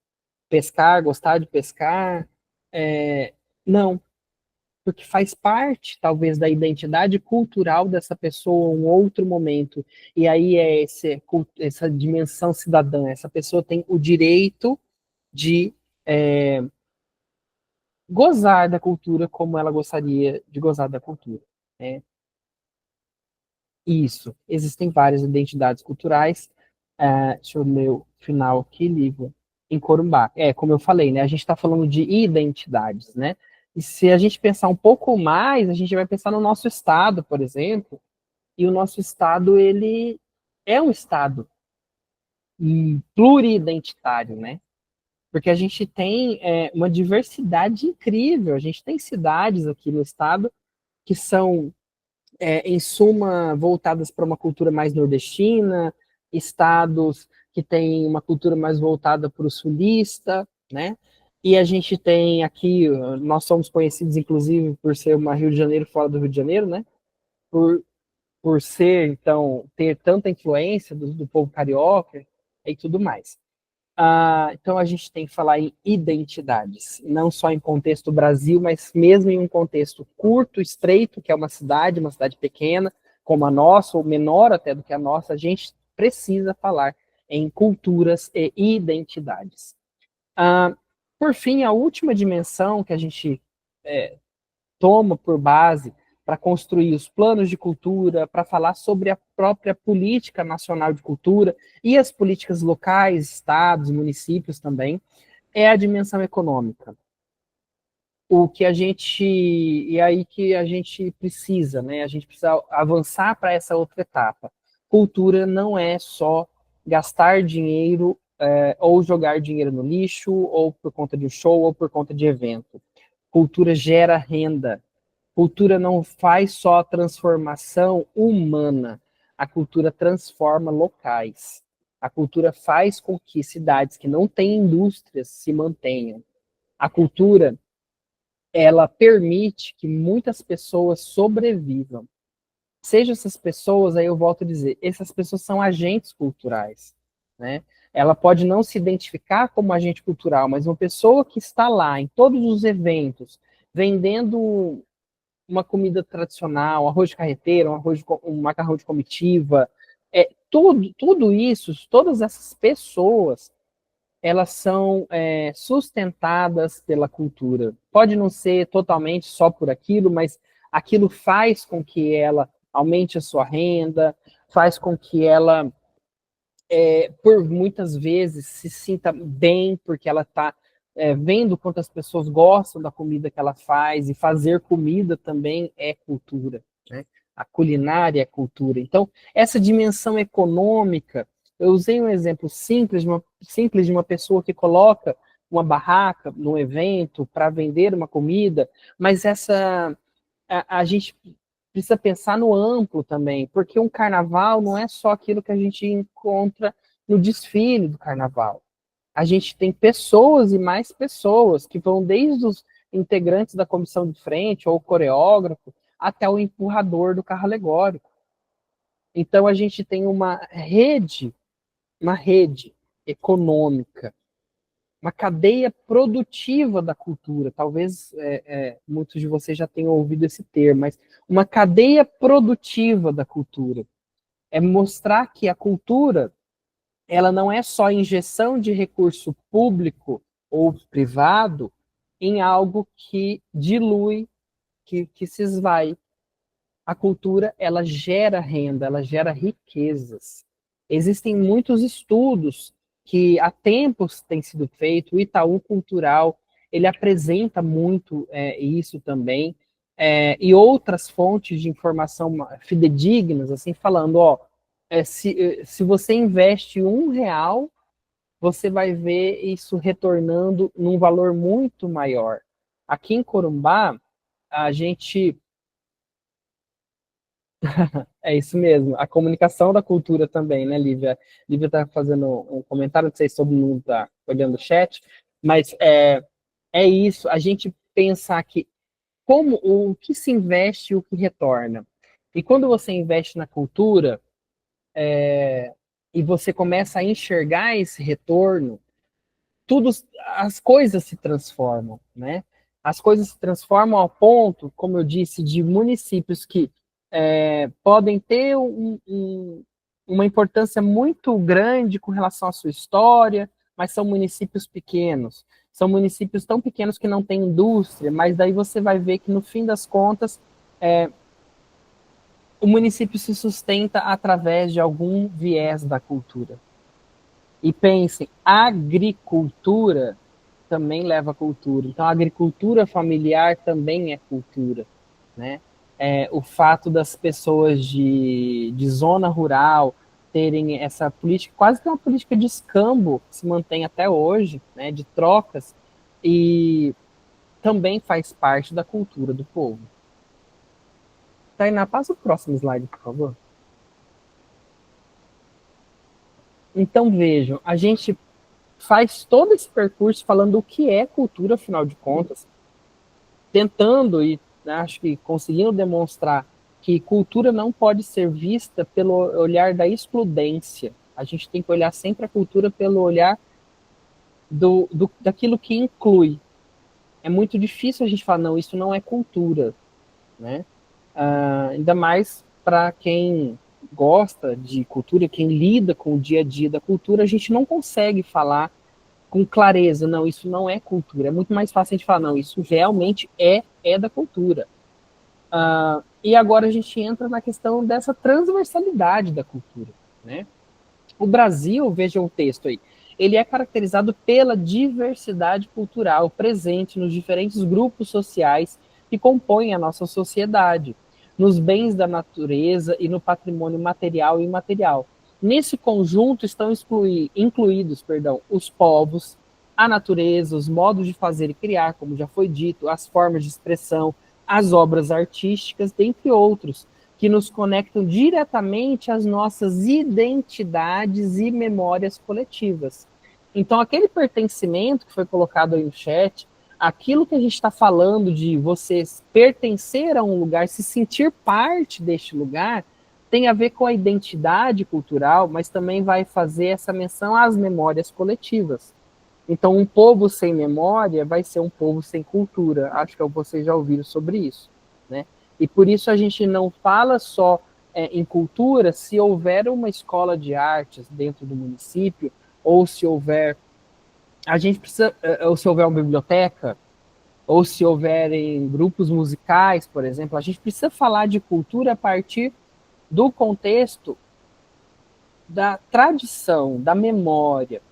pescar, gostar de pescar. Não, porque faz parte, talvez, da identidade cultural dessa pessoa, um outro momento. E aí essa dimensão cidadã. Essa pessoa tem o direito de gozar da cultura como ela gostaria de gozar da cultura. Né? Isso. Existem várias identidades culturais. Deixa eu ler o final aqui, livro. Em Corumbá. Como eu falei, né? A gente está falando de identidades, né? E se a gente pensar um pouco mais, a gente vai pensar no nosso estado, por exemplo, e o nosso estado, ele é um estado pluriidentitário, né? Porque a gente tem uma diversidade incrível. A gente tem cidades aqui no estado que são, em suma, voltadas para uma cultura mais nordestina, estados que têm uma cultura mais voltada para o sulista, né? E a gente tem aqui, nós somos conhecidos, inclusive, por ser uma Rio de Janeiro fora do Rio de Janeiro, né? Por ser, então, ter tanta influência do povo carioca e tudo mais. Então a gente tem que falar em identidades, não só em contexto Brasil, mas mesmo em um contexto curto, estreito, que é uma cidade pequena, como a nossa, ou menor até do que a nossa, a gente precisa falar em culturas e identidades. Por fim, a última dimensão que a gente toma por base para construir os planos de cultura, para falar sobre a própria política nacional de cultura e as políticas locais, estados, municípios também, é a dimensão econômica. E aí que a gente precisa, né? A gente precisa avançar para essa outra etapa. Cultura não é só gastar dinheiro ou jogar dinheiro no lixo, ou por conta de um show, ou por conta de evento. Cultura gera renda. Cultura não faz só a transformação humana, a cultura transforma locais. A cultura faz com que cidades que não têm indústrias se mantenham. A cultura, ela permite que muitas pessoas sobrevivam. Seja essas pessoas, aí eu volto a dizer, essas pessoas são agentes culturais, né? Ela pode não se identificar como agente cultural, mas uma pessoa que está lá em todos os eventos, vendendo uma comida tradicional, arroz de carreteiro, um macarrão de comitiva, tudo isso, todas essas pessoas, elas são sustentadas pela cultura. Pode não ser totalmente só por aquilo, mas aquilo faz com que ela aumente a sua renda, faz com que ela, por muitas vezes, se sinta bem, porque ela está vendo quantas pessoas gostam da comida que ela faz, e fazer comida também é cultura, né? A culinária é cultura. Então, essa dimensão econômica, eu usei um exemplo simples de uma pessoa que coloca uma barraca num evento para vender uma comida, mas a gente precisa pensar no amplo também, porque um carnaval não é só aquilo que a gente encontra no desfile do carnaval. A gente tem pessoas e mais pessoas que vão desde os integrantes da comissão de frente ou o coreógrafo até o empurrador do carro alegórico. Então a gente tem uma rede econômica, uma cadeia produtiva da cultura. Talvez muitos de vocês já tenham ouvido esse termo, mas uma cadeia produtiva da cultura. É mostrar que a cultura, ela não é só injeção de recurso público ou privado em algo que dilui, que se esvai. A cultura, ela gera renda, ela gera riquezas. Existem muitos estudos que há tempos têm sido feitos. O Itaú Cultural, ele apresenta muito isso também, e outras fontes de informação fidedignas, assim, falando, se você investe R$ 1, você vai ver isso retornando num valor muito maior. Aqui em Corumbá, a gente... É isso mesmo, a comunicação da cultura também, né, Lívia? Lívia está fazendo um comentário, não sei se todo mundo está olhando o chat, mas é isso, a gente pensar que o que se investe e o que retorna. E quando você investe na cultura, e você começa a enxergar esse retorno, as coisas se transformam, né? As coisas se transformam ao ponto, como eu disse, de municípios que podem ter uma importância muito grande com relação à sua história, mas são municípios pequenos. São municípios tão pequenos que não têm indústria, mas daí você vai ver que, no fim das contas, o município se sustenta através de algum viés da cultura. E pensem, a agricultura também leva a cultura. Então, a agricultura familiar também é cultura, né? O fato das pessoas de zona rural terem essa política, quase que uma política de escambo, que se mantém até hoje, né, de trocas, e também faz parte da cultura do povo. Tainá, passa o próximo slide, por favor. Então, vejam, a gente faz todo esse percurso falando o que é cultura, afinal de contas, tentando e acho que conseguindo demonstrar que cultura não pode ser vista pelo olhar da excludência. A gente tem que olhar sempre a cultura pelo olhar daquilo que inclui. É muito difícil a gente falar, não, isso não é cultura, né? Ainda mais para quem gosta de cultura, quem lida com o dia a dia da cultura, a gente não consegue falar com clareza, não, isso não é cultura. É muito mais fácil a gente falar, não, isso realmente é da cultura. E agora a gente entra na questão dessa transversalidade da cultura, né? O Brasil, veja o texto aí, ele é caracterizado pela diversidade cultural presente nos diferentes grupos sociais que compõem a nossa sociedade, nos bens da natureza e no patrimônio material e imaterial. Nesse conjunto estão incluídos os povos, a natureza, os modos de fazer e criar, como já foi dito, as formas de expressão, as obras artísticas, dentre outros, que nos conectam diretamente às nossas identidades e memórias coletivas. Então, aquele pertencimento que foi colocado aí no chat, aquilo que a gente está falando de você pertencer a um lugar, se sentir parte deste lugar, tem a ver com a identidade cultural, mas também vai fazer essa menção às memórias coletivas. Então, um povo sem memória vai ser um povo sem cultura. Acho que vocês já ouviram sobre isso, né? E por isso a gente não fala só em cultura se houver uma escola de artes dentro do município, ou se houver a gente precisa, ou se houver uma biblioteca, ou se houverem grupos musicais, por exemplo, a gente precisa falar de cultura a partir do contexto da tradição, da memória,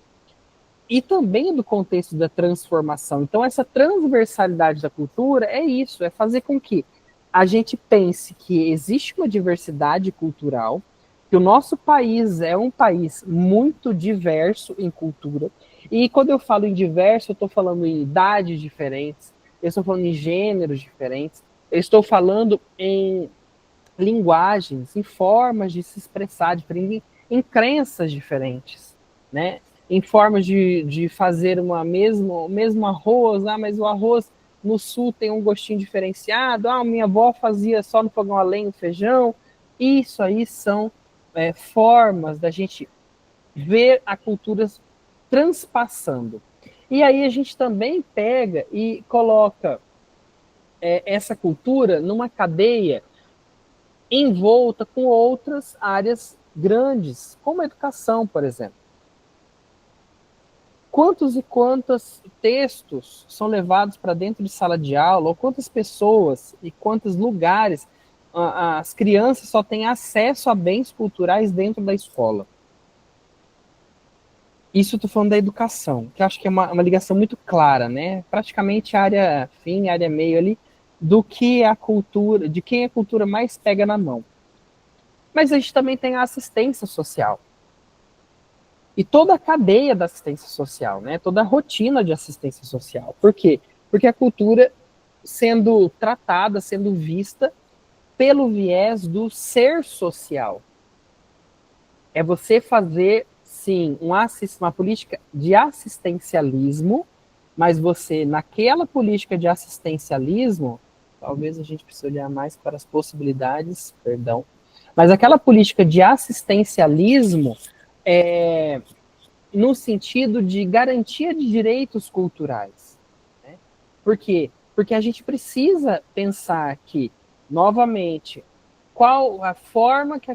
e também do contexto da transformação. Então, essa transversalidade da cultura é isso, é fazer com que a gente pense que existe uma diversidade cultural, que o nosso país é um país muito diverso em cultura, e quando eu falo em diverso, eu estou falando em idades diferentes, eu estou falando em gêneros diferentes, eu estou falando em linguagens, em formas de se expressar diferentes, em crenças diferentes, né? Em formas de fazer o mesmo arroz, mas o arroz no sul tem um gostinho diferenciado, minha avó fazia só no fogão a lenha o feijão. Isso aí são formas da gente ver a cultura transpassando. E aí a gente também pega e coloca essa cultura numa cadeia envolta com outras áreas grandes, como a educação, por exemplo. Quantos e quantos textos são levados para dentro de sala de aula, ou quantas pessoas e quantos lugares as crianças só têm acesso a bens culturais dentro da escola? Isso eu estou falando da educação, que eu acho que é uma ligação muito clara, né? Praticamente área fim, área meio ali, do que a cultura, de quem a cultura mais pega na mão. Mas a gente também tem a assistência social. E toda a cadeia da assistência social, né? Toda a rotina de assistência social. Por quê? Porque a cultura sendo tratada, sendo vista pelo viés do ser social. É você fazer, sim, uma política de assistencialismo, mas você, naquela política de assistencialismo, talvez a gente precise olhar mais para as possibilidades, perdão, mas aquela política de assistencialismo no sentido de garantia de direitos culturais. Né? Por quê? Porque a gente precisa pensar que, novamente, qual a forma que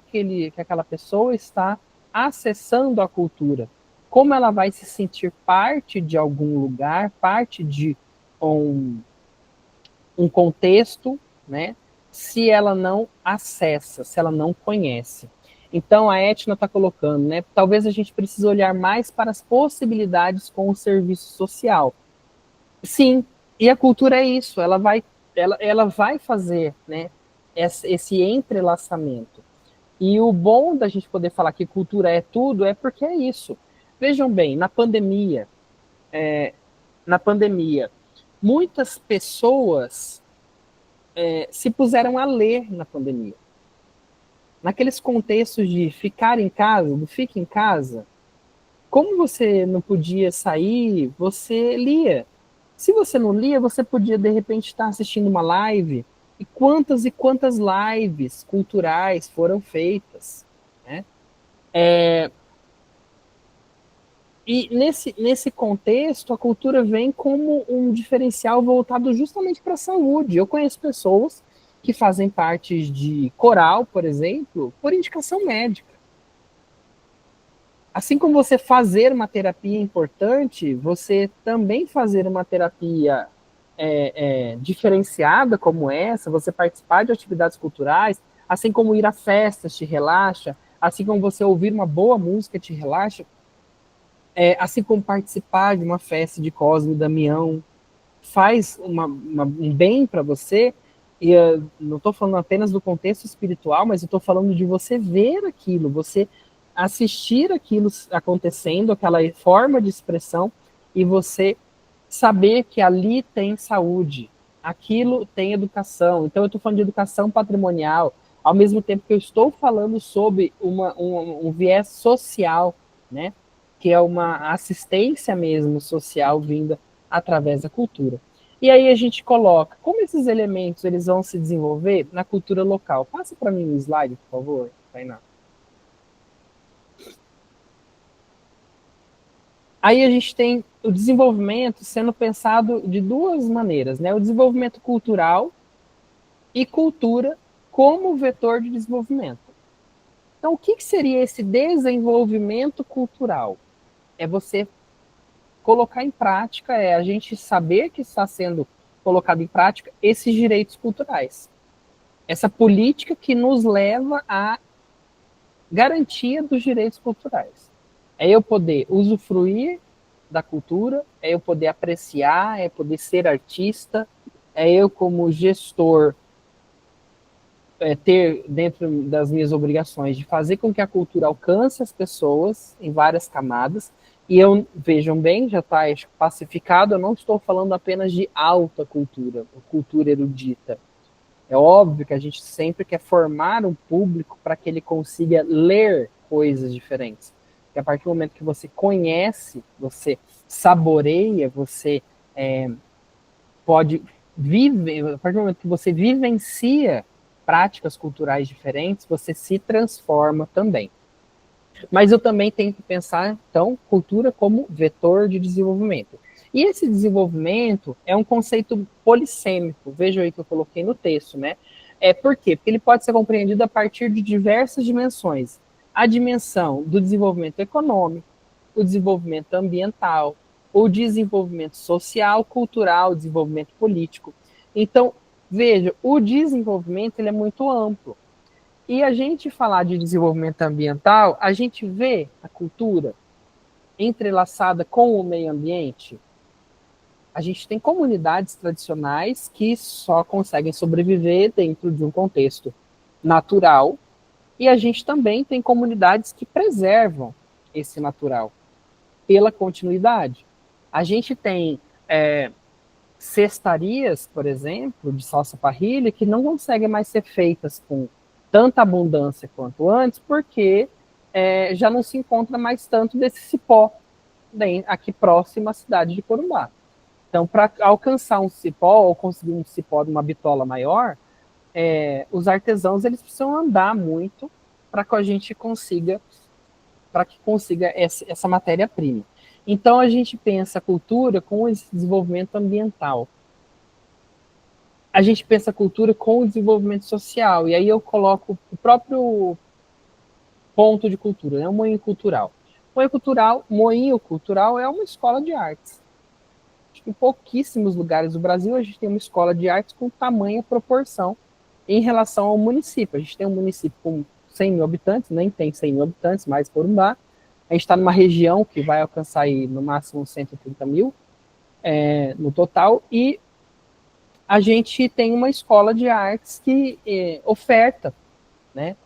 aquela pessoa está acessando a cultura, como ela vai se sentir parte de algum lugar, parte de um contexto, né? Se ela não acessa, se ela não conhece. Então, a Etna está colocando, né? Talvez a gente precise olhar mais para as possibilidades com o serviço social. Sim, e a cultura é isso, ela vai fazer, né, esse entrelaçamento. E o bom da gente poder falar que cultura é tudo é porque é isso. Vejam bem, na pandemia, muitas pessoas se puseram a ler na pandemia. Naqueles contextos de ficar em casa, do fique em casa, como você não podia sair, você lia. Se você não lia, você podia, de repente, estar assistindo uma live. E quantas lives culturais foram feitas, né? E nesse contexto, a cultura vem como um diferencial voltado justamente para a saúde. Eu conheço pessoas que fazem parte de coral, por exemplo, por indicação médica. Assim como você fazer uma terapia é importante, você também fazer uma terapia diferenciada como essa, você participar de atividades culturais, assim como ir a festas te relaxa, assim como você ouvir uma boa música te relaxa, assim como participar de uma festa de Cosme e Damião faz um bem para você, e não estou falando apenas do contexto espiritual, mas eu estou falando de você ver aquilo, você assistir aquilo acontecendo, aquela forma de expressão, e você saber que ali tem saúde, aquilo tem educação. Então eu estou falando de educação patrimonial, ao mesmo tempo que eu estou falando sobre um viés social, né? Que é uma assistência mesmo social vinda através da cultura. E aí a gente coloca como esses elementos eles vão se desenvolver na cultura local. Passa para mim o slide, por favor, Tainá. Aí a gente tem o desenvolvimento sendo pensado de duas maneiras, né? O desenvolvimento cultural e cultura como vetor de desenvolvimento. Então, o que seria esse desenvolvimento cultural? É você colocar em prática, é a gente saber que está sendo colocado em prática esses direitos culturais. Essa política que nos leva à garantia dos direitos culturais. É eu poder usufruir da cultura, é eu poder apreciar, é poder ser artista, é eu como gestor ter dentro das minhas obrigações de fazer com que a cultura alcance as pessoas em várias camadas. E eu, vejam bem, já está pacificado, eu não estou falando apenas de alta cultura, cultura erudita. É óbvio que a gente sempre quer formar um público para que ele consiga ler coisas diferentes. Porque a partir do momento que você conhece, você saboreia, você pode viver, a partir do momento que você vivencia práticas culturais diferentes, você se transforma também. Mas eu também tenho que pensar, então, cultura como vetor de desenvolvimento. E esse desenvolvimento é um conceito polissêmico, veja aí que eu coloquei no texto, né? Por quê? Porque ele pode ser compreendido a partir de diversas dimensões. A dimensão do desenvolvimento econômico, o desenvolvimento ambiental, o desenvolvimento social, cultural, o desenvolvimento político. Então, veja, o desenvolvimento ele é muito amplo. E a gente falar de desenvolvimento ambiental, a gente vê a cultura entrelaçada com o meio ambiente. A gente tem comunidades tradicionais que só conseguem sobreviver dentro de um contexto natural, e a gente também tem comunidades que preservam esse natural pela continuidade. A gente tem cestarias, por exemplo, de salsa-parrilha, que não conseguem mais ser feitas com tanta abundância quanto antes, porque já não se encontra mais tanto desse cipó aqui próximo à cidade de Corumbá. Então, para alcançar um cipó ou conseguir um cipó de uma bitola maior, os artesãos eles precisam andar muito para que a gente consiga, essa matéria-prima. Então, a gente pensa a cultura com esse desenvolvimento ambiental. A gente pensa a cultura com o desenvolvimento social. E aí eu coloco o próprio ponto de cultura, né? O moinho cultural. Moinho cultural é uma escola de artes. Acho que em pouquíssimos lugares do Brasil a gente tem uma escola de artes com tamanha proporção em relação ao município. A gente tem um município com 100 mil habitantes, nem tem 100 mil habitantes, mais Corumbá. A gente está numa região que vai alcançar aí, no máximo 130 mil no total, e a gente tem uma escola de artes que oferta, né,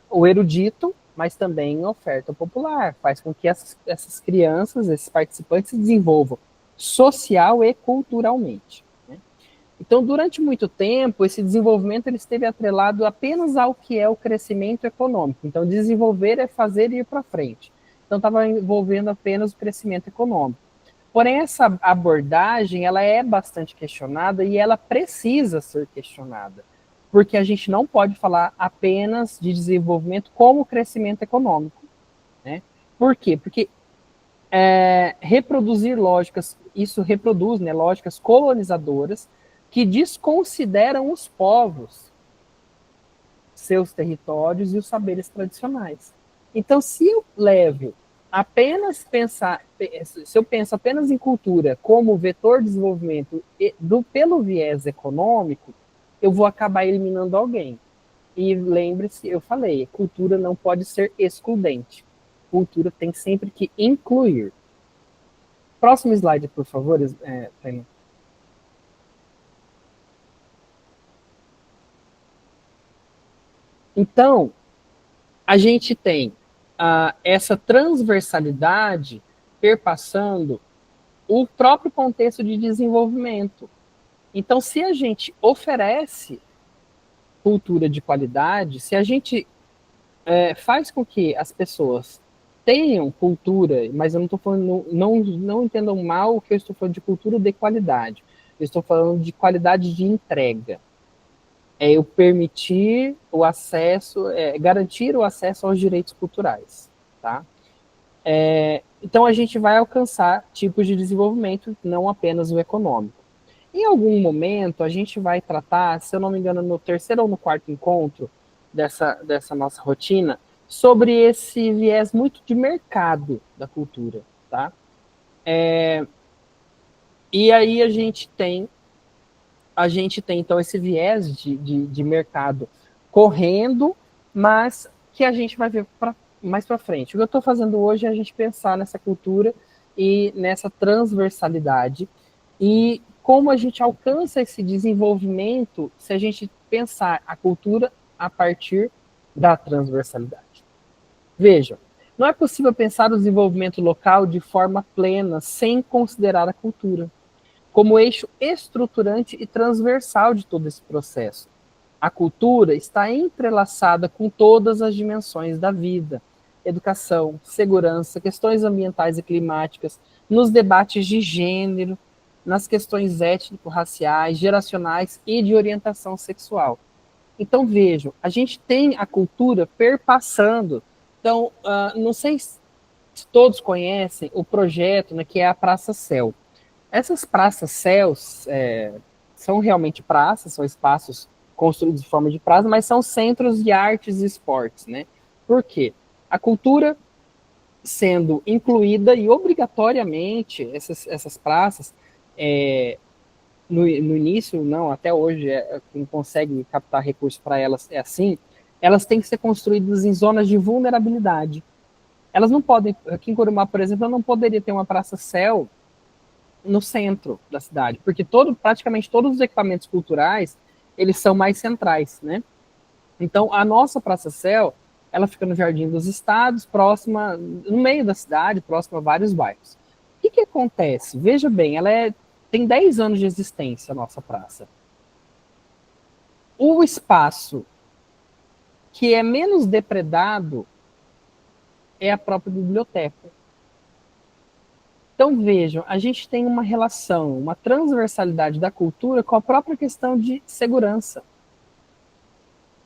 o erudito, mas também oferta o popular, faz com que essas crianças, esses participantes se desenvolvam social e culturalmente. Né? Então, durante muito tempo, esse desenvolvimento ele esteve atrelado apenas ao que é o crescimento econômico. Então, desenvolver é fazer e ir para frente. Então, estava envolvendo apenas o crescimento econômico. Porém, essa abordagem ela é bastante questionada e ela precisa ser questionada, porque a gente não pode falar apenas de desenvolvimento como crescimento econômico. Né? Por quê? Porque reproduzir lógicas, isso reproduz, né, lógicas colonizadoras que desconsideram os povos, seus territórios e os saberes tradicionais. Então, se eu penso apenas em cultura como vetor de desenvolvimento pelo viés econômico, eu vou acabar eliminando alguém. E lembre-se, eu falei, cultura não pode ser excludente. Cultura tem sempre que incluir. Próximo slide, por favor, Tainá. Então, a gente tem essa transversalidade perpassando o próprio contexto de desenvolvimento. Então, se a gente oferece cultura de qualidade, se a gente faz com que as pessoas tenham cultura, mas eu não estou falando, não entendam mal o que eu estou falando de cultura de qualidade. Eu estou falando de qualidade de entrega. Eu permitir o acesso, garantir o acesso aos direitos culturais, tá? Então a gente vai alcançar tipos de desenvolvimento, não apenas o econômico. Em algum momento a gente vai tratar, se eu não me engano, no terceiro ou no quarto encontro dessa nossa rotina, sobre esse viés muito de mercado da cultura, tá? E aí a gente tem então esse viés de mercado correndo, mas que a gente vai ver mais para frente. O que eu estou fazendo hoje é a gente pensar nessa cultura e nessa transversalidade e como a gente alcança esse desenvolvimento se a gente pensar a cultura a partir da transversalidade. Veja, não é possível pensar o desenvolvimento local de forma plena sem considerar a cultura como eixo estruturante e transversal de todo esse processo. A cultura está entrelaçada com todas as dimensões da vida: educação, segurança, questões ambientais e climáticas, nos debates de gênero, nas questões étnico-raciais, geracionais e de orientação sexual. Então, vejam, a gente tem a cultura perpassando. Então, não sei se todos conhecem o projeto, né, que é a Praça Céu. Essas praças céus são realmente praças, são espaços construídos de forma de praça, mas são centros de artes e esportes, né? Por quê? A cultura sendo incluída e obrigatoriamente essas praças, no início, não, até hoje, quem consegue captar recursos para elas é assim, elas têm que ser construídas em zonas de vulnerabilidade. Elas não podem, aqui em Corumá, por exemplo, não poderia ter uma praça céu no centro da cidade, porque praticamente todos os equipamentos culturais, eles são mais centrais, né? Então, a nossa Praça Céu, ela fica no Jardim dos Estados, próxima, no meio da cidade, próxima a vários bairros. O que acontece? Veja bem, tem 10 anos de existência, a nossa praça. O espaço que é menos depredado é a própria biblioteca. Então, vejam, a gente tem uma relação, uma transversalidade da cultura com a própria questão de segurança.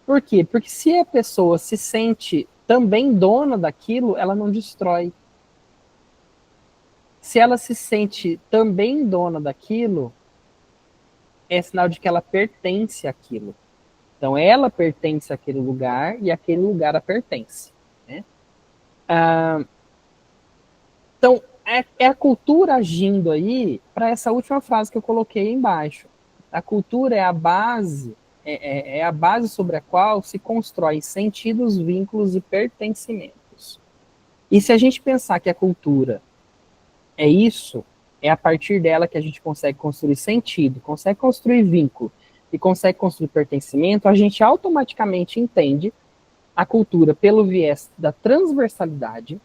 Por quê? Porque se a pessoa se sente também dona daquilo, ela não destrói. Se ela se sente também dona daquilo, é sinal de que ela pertence àquilo. Então, ela pertence àquele lugar e aquele lugar a pertence. Né? Então, é a cultura agindo aí para essa última frase que eu coloquei embaixo. A cultura é a base, é a base sobre a qual se constrói sentidos, vínculos e pertencimentos. E se a gente pensar que a cultura é isso, é a partir dela que a gente consegue construir sentido, consegue construir vínculo e consegue construir pertencimento, a gente automaticamente entende a cultura pelo viés da transversalidade.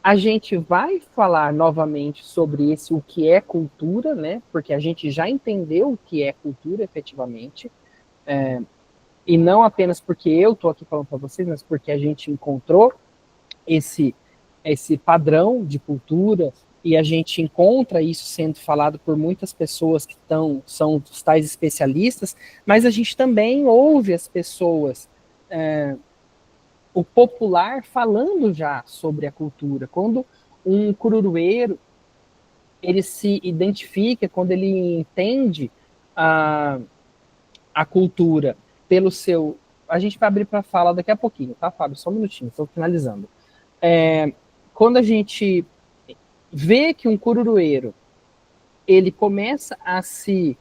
A gente vai falar novamente sobre o que é cultura, né? Porque a gente já entendeu o que é cultura efetivamente, e não apenas porque eu estou aqui falando para vocês, mas porque a gente encontrou esse padrão de cultura e a gente encontra isso sendo falado por muitas pessoas que são os tais especialistas, mas a gente também ouve as pessoas, o popular falando já sobre a cultura. Quando um cururueiro ele se identifica, quando ele entende a cultura pelo seu... A gente vai abrir para fala daqui a pouquinho, tá, Fábio? Só um minutinho, estou finalizando. Quando a gente vê que um cururueiro ele começa a se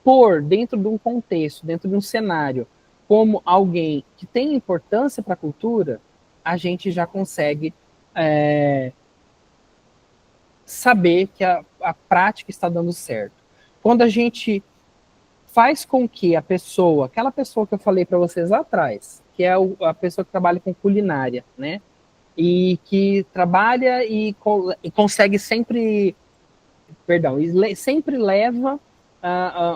pôr dentro de um contexto, dentro de um cenário, como alguém que tem importância para a cultura, a gente já consegue saber que a prática está dando certo. Quando a gente faz com que aquela pessoa que eu falei para vocês lá atrás, que é a pessoa que trabalha com culinária, né? E que trabalha e consegue sempre, sempre leva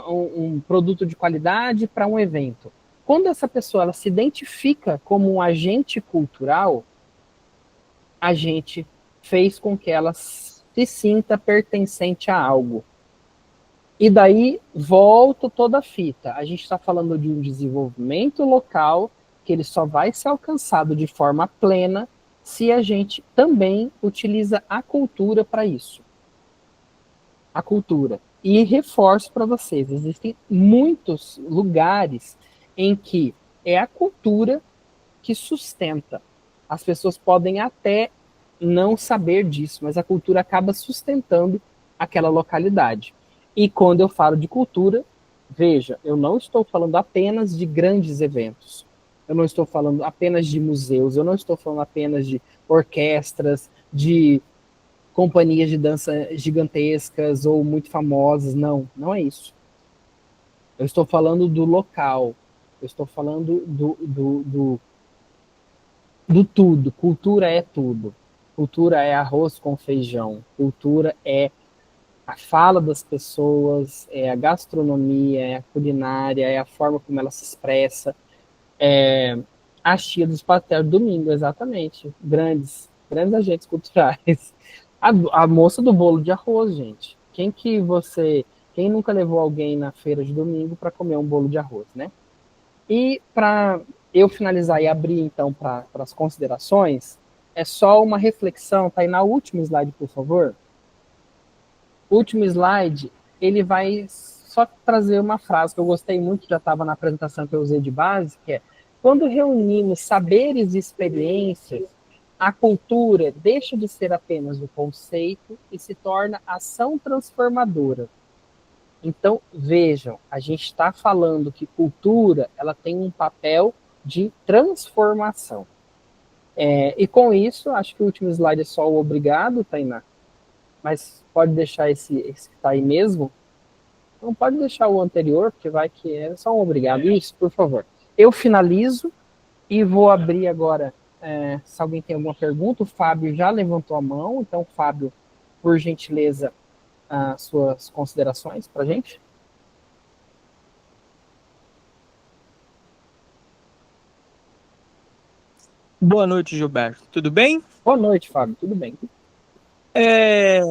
um produto de qualidade para um evento. Quando essa pessoa ela se identifica como um agente cultural, a gente fez com que ela se sinta pertencente a algo. E daí volta toda a fita. A gente está falando de um desenvolvimento local que ele só vai ser alcançado de forma plena se a gente também utiliza a cultura para isso. A cultura. E reforço para vocês, existem muitos lugares em que é a cultura que sustenta. As pessoas podem até não saber disso, mas a cultura acaba sustentando aquela localidade. E quando eu falo de cultura, veja, eu não estou falando apenas de grandes eventos, eu não estou falando apenas de museus, eu não estou falando apenas de orquestras, de companhias de dança gigantescas ou muito famosas, não, não é isso. Eu estou falando do local, eu estou falando do tudo. Cultura é tudo. Cultura é arroz com feijão. Cultura é a fala das pessoas, é a gastronomia, é a culinária, é a forma como ela se expressa. É a tia dos pastéis do domingo, exatamente. Grandes agentes culturais. A moça do bolo de arroz, gente. Quem nunca levou alguém na feira de domingo para comer um bolo de arroz, né? E para eu finalizar e abrir, então, para as considerações, é só uma reflexão. Tá aí na última slide, por favor. O último slide, ele vai só trazer uma frase que eu gostei muito, já estava na apresentação que eu usei de base, que é: quando reunimos saberes e experiências, a cultura deixa de ser apenas o conceito e se torna ação transformadora. Então, vejam, a gente está falando que cultura ela tem um papel de transformação. E com isso, acho que o último slide é só o obrigado, Tainá. Mas pode deixar esse que está aí mesmo. Não pode deixar o anterior, porque vai que é só um obrigado. Isso, por favor. Eu finalizo e vou abrir agora, se alguém tem alguma pergunta. O Fábio já levantou a mão, então, Fábio, por gentileza, as suas considerações para a gente. Boa noite, Gilberto. Tudo bem? Boa noite, Fábio. Tudo bem? É,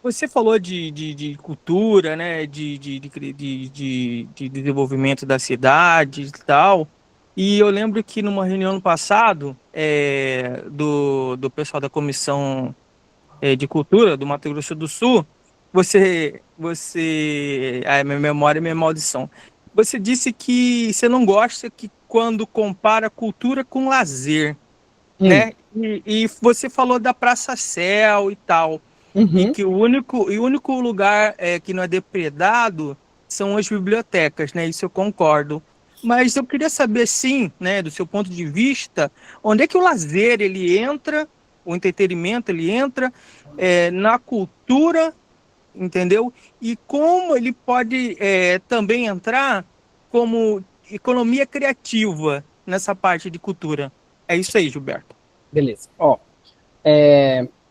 Você falou de cultura, né? De desenvolvimento da cidade e tal. E eu lembro que numa reunião no passado, do pessoal da Comissão de Cultura do Mato Grosso do Sul, minha memória é minha maldição. Você disse que você não gosta que quando compara cultura com lazer, né? E você falou da Praça Céu e tal, e Uhum. que o único lugar que não é depredado são as bibliotecas, né? Isso eu concordo. Mas eu queria saber, sim, né, do seu ponto de vista, onde é que o lazer ele entra, o entretenimento ele entra na cultura, entendeu? E como ele pode também entrar como economia criativa nessa parte de cultura. É isso aí, Gilberto. Beleza.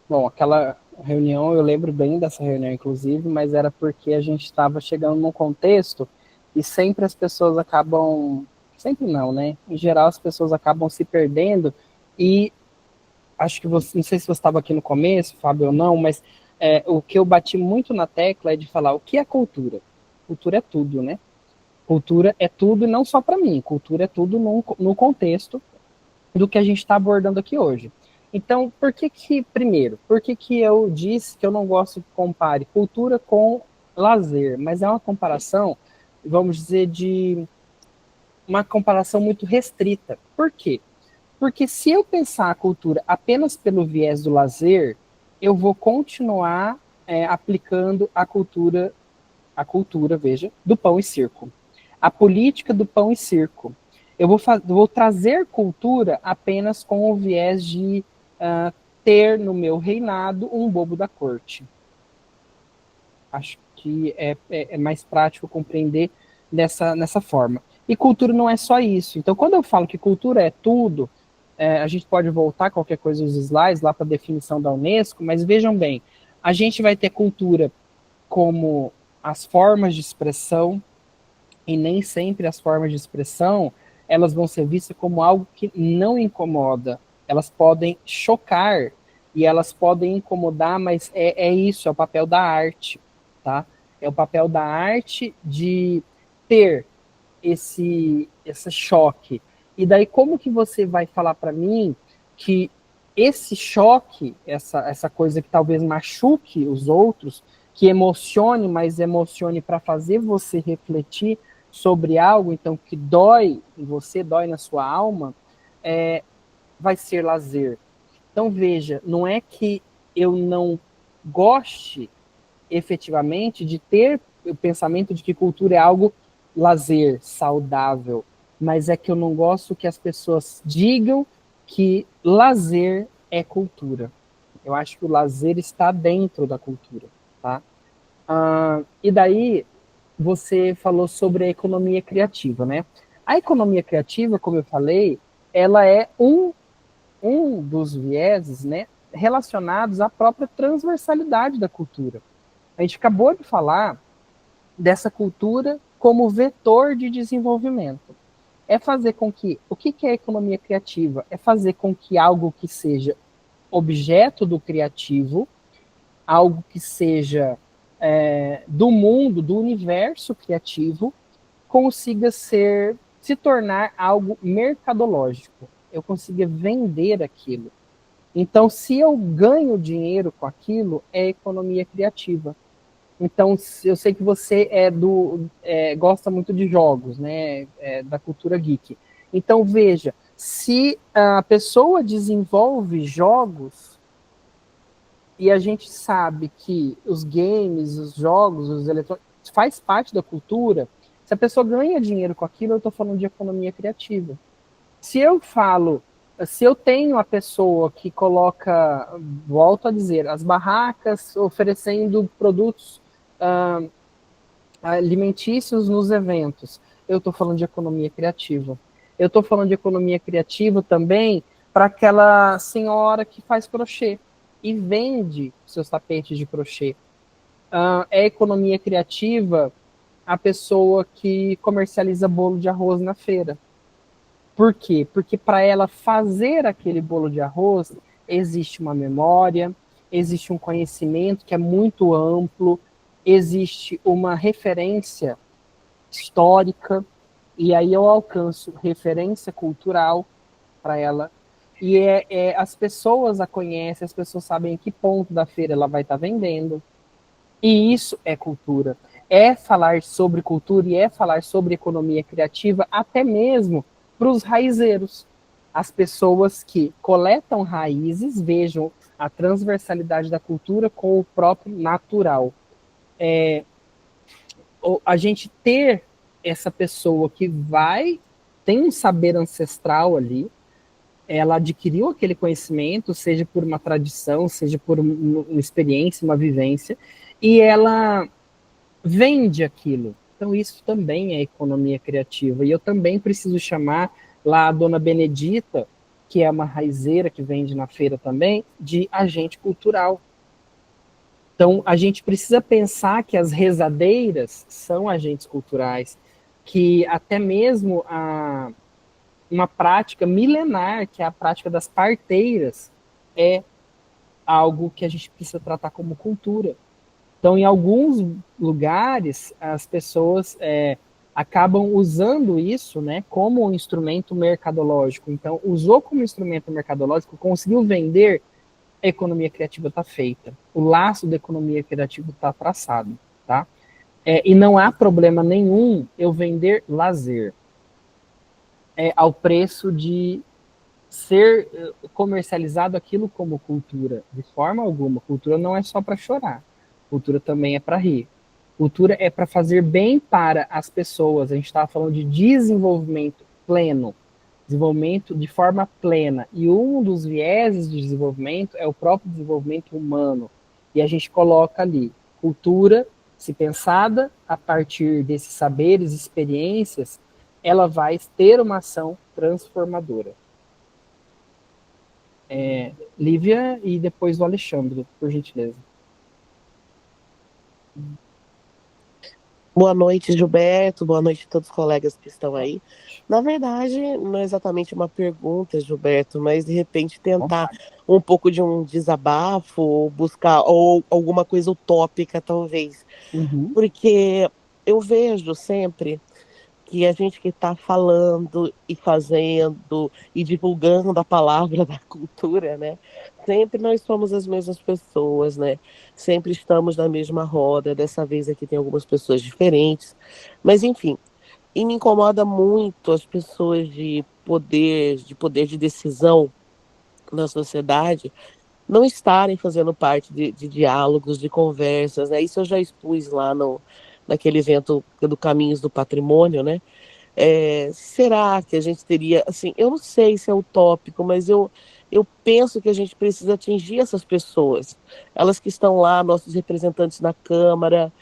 Bom, aquela reunião, eu lembro bem dessa reunião, inclusive, mas era porque a gente estava chegando num contexto e sempre as pessoas acabam, sempre não, né? Em geral, as pessoas acabam se perdendo e acho que você, não sei se você estava aqui no começo, Fábio, ou não, mas o que eu bati muito na tecla é de falar o que é cultura. Cultura é tudo, né? Cultura é tudo e não só para mim, cultura é tudo no contexto do que a gente está abordando aqui hoje. Então, primeiro, por que eu disse que eu não gosto que compare cultura com lazer, mas é uma comparação, vamos dizer, de uma comparação muito restrita. Por quê? Porque se eu pensar a cultura apenas pelo viés do lazer, eu vou continuar aplicando a cultura, veja, do pão e circo. A política do pão e circo. Eu vou trazer cultura apenas com o viés de ter no meu reinado um bobo da corte. Acho que é mais prático compreender nessa forma. E cultura não é só isso. Então, quando eu falo que cultura é tudo, a gente pode voltar qualquer coisa os slides lá para a definição da Unesco, mas vejam bem, a gente vai ter cultura como as formas de expressão, e nem sempre as formas de expressão elas vão ser vistas como algo que não incomoda. Elas podem chocar e elas podem incomodar, mas isso, é o papel da arte, tá? É o papel da arte de ter esse choque. E daí como que você vai falar para mim que esse choque, essa coisa que talvez machuque os outros, que emocione, mas emocione para fazer você refletir sobre algo, então, que dói em você, dói na sua alma, vai ser lazer. Então, veja, não é que eu não goste efetivamente de ter o pensamento de que cultura é algo lazer, saudável, mas é que eu não gosto que as pessoas digam que lazer é cultura. Eu acho que o lazer está dentro da cultura, tá? E daí, você falou sobre a economia criativa, né? A economia criativa, como eu falei, ela é um dos vieses, né, relacionados à própria transversalidade da cultura. A gente acabou de falar dessa cultura como vetor de desenvolvimento. É fazer com que, o que é economia criativa? É fazer com que algo que seja objeto do criativo, algo que seja do mundo, do universo criativo, consiga se tornar algo mercadológico. Eu consiga vender aquilo. Então, se eu ganho dinheiro com aquilo, é economia criativa. Então, eu sei que você gosta muito de jogos, né? Da cultura geek. Então, veja, se a pessoa desenvolve jogos e a gente sabe que os games, os jogos, os eletrônicos, faz parte da cultura, se a pessoa ganha dinheiro com aquilo, eu estou falando de economia criativa. Se eu tenho a pessoa que coloca, volto a dizer, as barracas oferecendo produtos alimentícios nos eventos, eu estou falando de economia criativa. Eu estou falando de economia criativa também para aquela senhora que faz crochê e vende seus tapetes de crochê. É economia criativa a pessoa que comercializa bolo de arroz na feira. Por quê? Porque para ela fazer aquele bolo de arroz, existe uma memória, existe um conhecimento que é muito amplo, existe uma referência histórica, e aí eu alcanço referência cultural para ela, e as pessoas a conhecem, as pessoas sabem em que ponto da feira ela vai estar vendendo, e isso é cultura. É falar sobre cultura e é falar sobre economia criativa, até mesmo para os raizeiros. As pessoas que coletam raízes, vejam a transversalidade da cultura com o próprio natural. A gente ter essa pessoa que tem um saber ancestral ali, ela adquiriu aquele conhecimento, seja por uma tradição, seja por uma experiência, uma vivência, e ela vende aquilo. Então, isso também é economia criativa. E eu também preciso chamar lá a dona Benedita, que é uma raizeira que vende na feira também, de agente cultural. Então, a gente precisa pensar que as rezadeiras são agentes culturais, que até mesmo uma prática milenar, que é a prática das parteiras, é algo que a gente precisa tratar como cultura. Então, em alguns lugares, as pessoas acabam usando isso, né, como um instrumento mercadológico. Então, usou como instrumento mercadológico, conseguiu vender, a economia criativa está feita. O laço da economia criativa está traçado, tá? E não há problema nenhum eu vender lazer ao preço de ser comercializado aquilo como cultura, de forma alguma. Cultura não é só para chorar. Cultura também é para rir. Cultura é para fazer bem para as pessoas. A gente estava falando de desenvolvimento pleno, desenvolvimento de forma plena. E um dos vieses de desenvolvimento é o próprio desenvolvimento humano. E a gente coloca ali cultura, se pensada a partir desses saberes, experiências, ela vai ter uma ação transformadora. Lívia e depois o Alexandre, por gentileza. Boa noite, Gilberto. Boa noite a todos os colegas que estão aí. Na verdade, não é exatamente uma pergunta, Gilberto, mas de repente tentar um pouco de um desabafo, ou buscar ou alguma coisa utópica, talvez. Porque eu vejo sempre que a gente que está falando e fazendo e divulgando a palavra da cultura, né? Sempre nós somos as mesmas pessoas, né? Sempre estamos na mesma roda. Dessa vez aqui tem algumas pessoas diferentes, mas enfim. E me incomoda muito as pessoas de poder de decisão na sociedade não estarem fazendo parte de diálogos, de conversas, né? Isso eu já expus lá naquele evento do Caminhos do Patrimônio, né? Será que a gente teria, assim, eu não sei se é utópico, mas eu penso que a gente precisa atingir essas pessoas, elas que estão lá, nossos representantes na Câmara,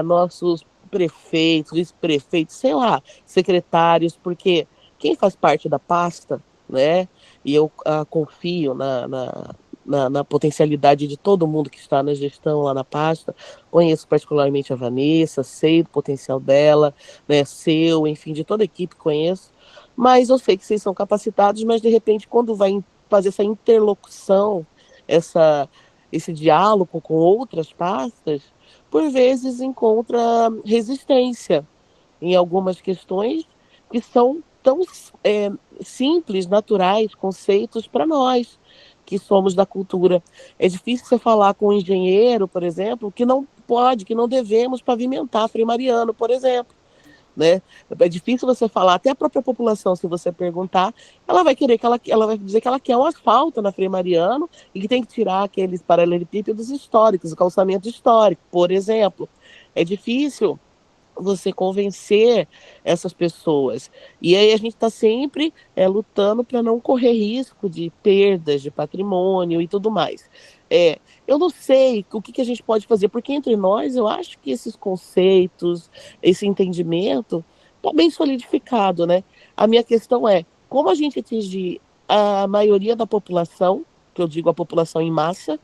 nossos prefeitos, vice-prefeitos, sei lá, secretários, porque quem faz parte da pasta, né, e eu confio na potencialidade de todo mundo que está na gestão lá na pasta, conheço particularmente a Vanessa, sei do potencial dela, né, seu, enfim, de toda a equipe conheço, mas eu sei que vocês são capacitados, mas de repente quando vai fazer essa interlocução, esse diálogo com outras pastas, por vezes encontra resistência em algumas questões que são tão simples, naturais, conceitos para nós que somos da cultura. É difícil você falar com um engenheiro, por exemplo, que não pode, que não devemos pavimentar Frei Mariano, por exemplo. Né? É difícil você falar, até a própria população, se você perguntar, ela vai querer ela vai dizer que ela quer um asfalto na Frei Mariano e que tem que tirar aqueles paralelepípedos históricos, o calçamento histórico, por exemplo. É difícil você convencer essas pessoas. E aí a gente está sempre lutando para não correr risco de perdas de patrimônio e tudo mais. Eu não sei o que a gente pode fazer, porque entre nós eu acho que esses conceitos, esse entendimento está bem solidificado, né? A minha questão é como a gente atingir a maioria da população, que eu digo a população em massa,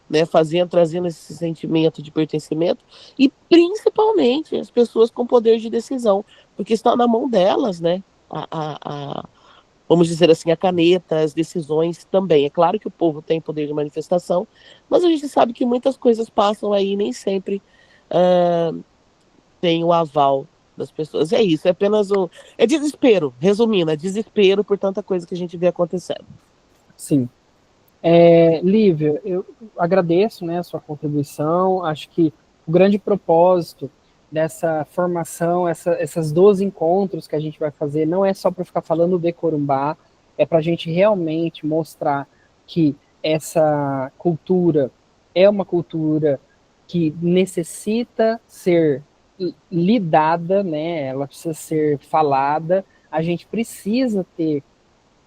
né, trazendo esse sentimento de pertencimento, e principalmente as pessoas com poder de decisão, porque está na mão delas, né, vamos dizer assim, a caneta, as decisões também. É claro que o povo tem poder de manifestação, mas a gente sabe que muitas coisas passam aí e nem sempre tem o aval das pessoas. É isso, é apenas é desespero, resumindo, é desespero por tanta coisa que a gente vê acontecendo. Sim. Lívia, eu agradeço, né, a sua contribuição. Acho que o grande propósito dessa formação, essas 12 encontros que a gente vai fazer, não é só para ficar falando de Corumbá, é para a gente realmente mostrar que essa cultura é uma cultura que necessita ser lidada, né, ela precisa ser falada, a gente precisa ter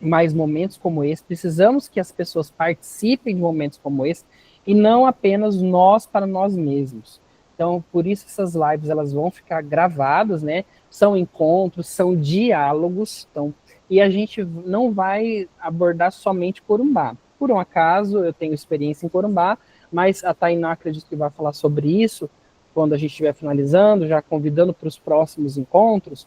mais momentos como esse, precisamos que as pessoas participem de momentos como esse, e não apenas nós para nós mesmos. Então, por isso essas lives elas vão ficar gravadas, né? São encontros, são diálogos, então, e a gente não vai abordar somente Corumbá. Por um acaso, eu tenho experiência em Corumbá, mas a Tainá acredito que vai falar sobre isso quando a gente estiver finalizando, já convidando para os próximos encontros.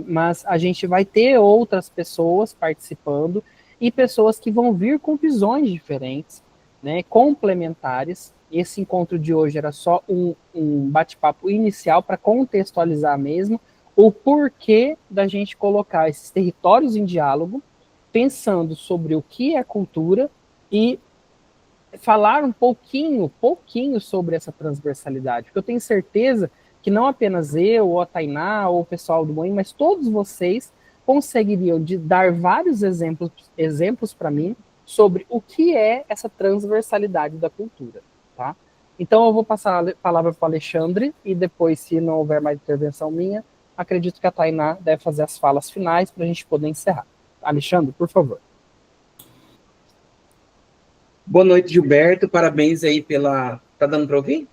Mas a gente vai ter outras pessoas participando e pessoas que vão vir com visões diferentes, né, complementares. Esse encontro de hoje era só um bate-papo inicial para contextualizar mesmo o porquê da gente colocar esses territórios em diálogo, pensando sobre o que é cultura e falar um pouquinho sobre essa transversalidade, porque eu tenho certeza que não apenas eu, ou a Tainá, ou o pessoal do Moinho, mas todos vocês conseguiriam dar vários exemplos para mim sobre o que é essa transversalidade da cultura, tá? Então eu vou passar a palavra para o Alexandre, e depois, se não houver mais intervenção minha, acredito que a Tainá deve fazer as falas finais para a gente poder encerrar. Alexandre, por favor. Boa noite, Gilberto. Parabéns aí pela... Tá dando para ouvir?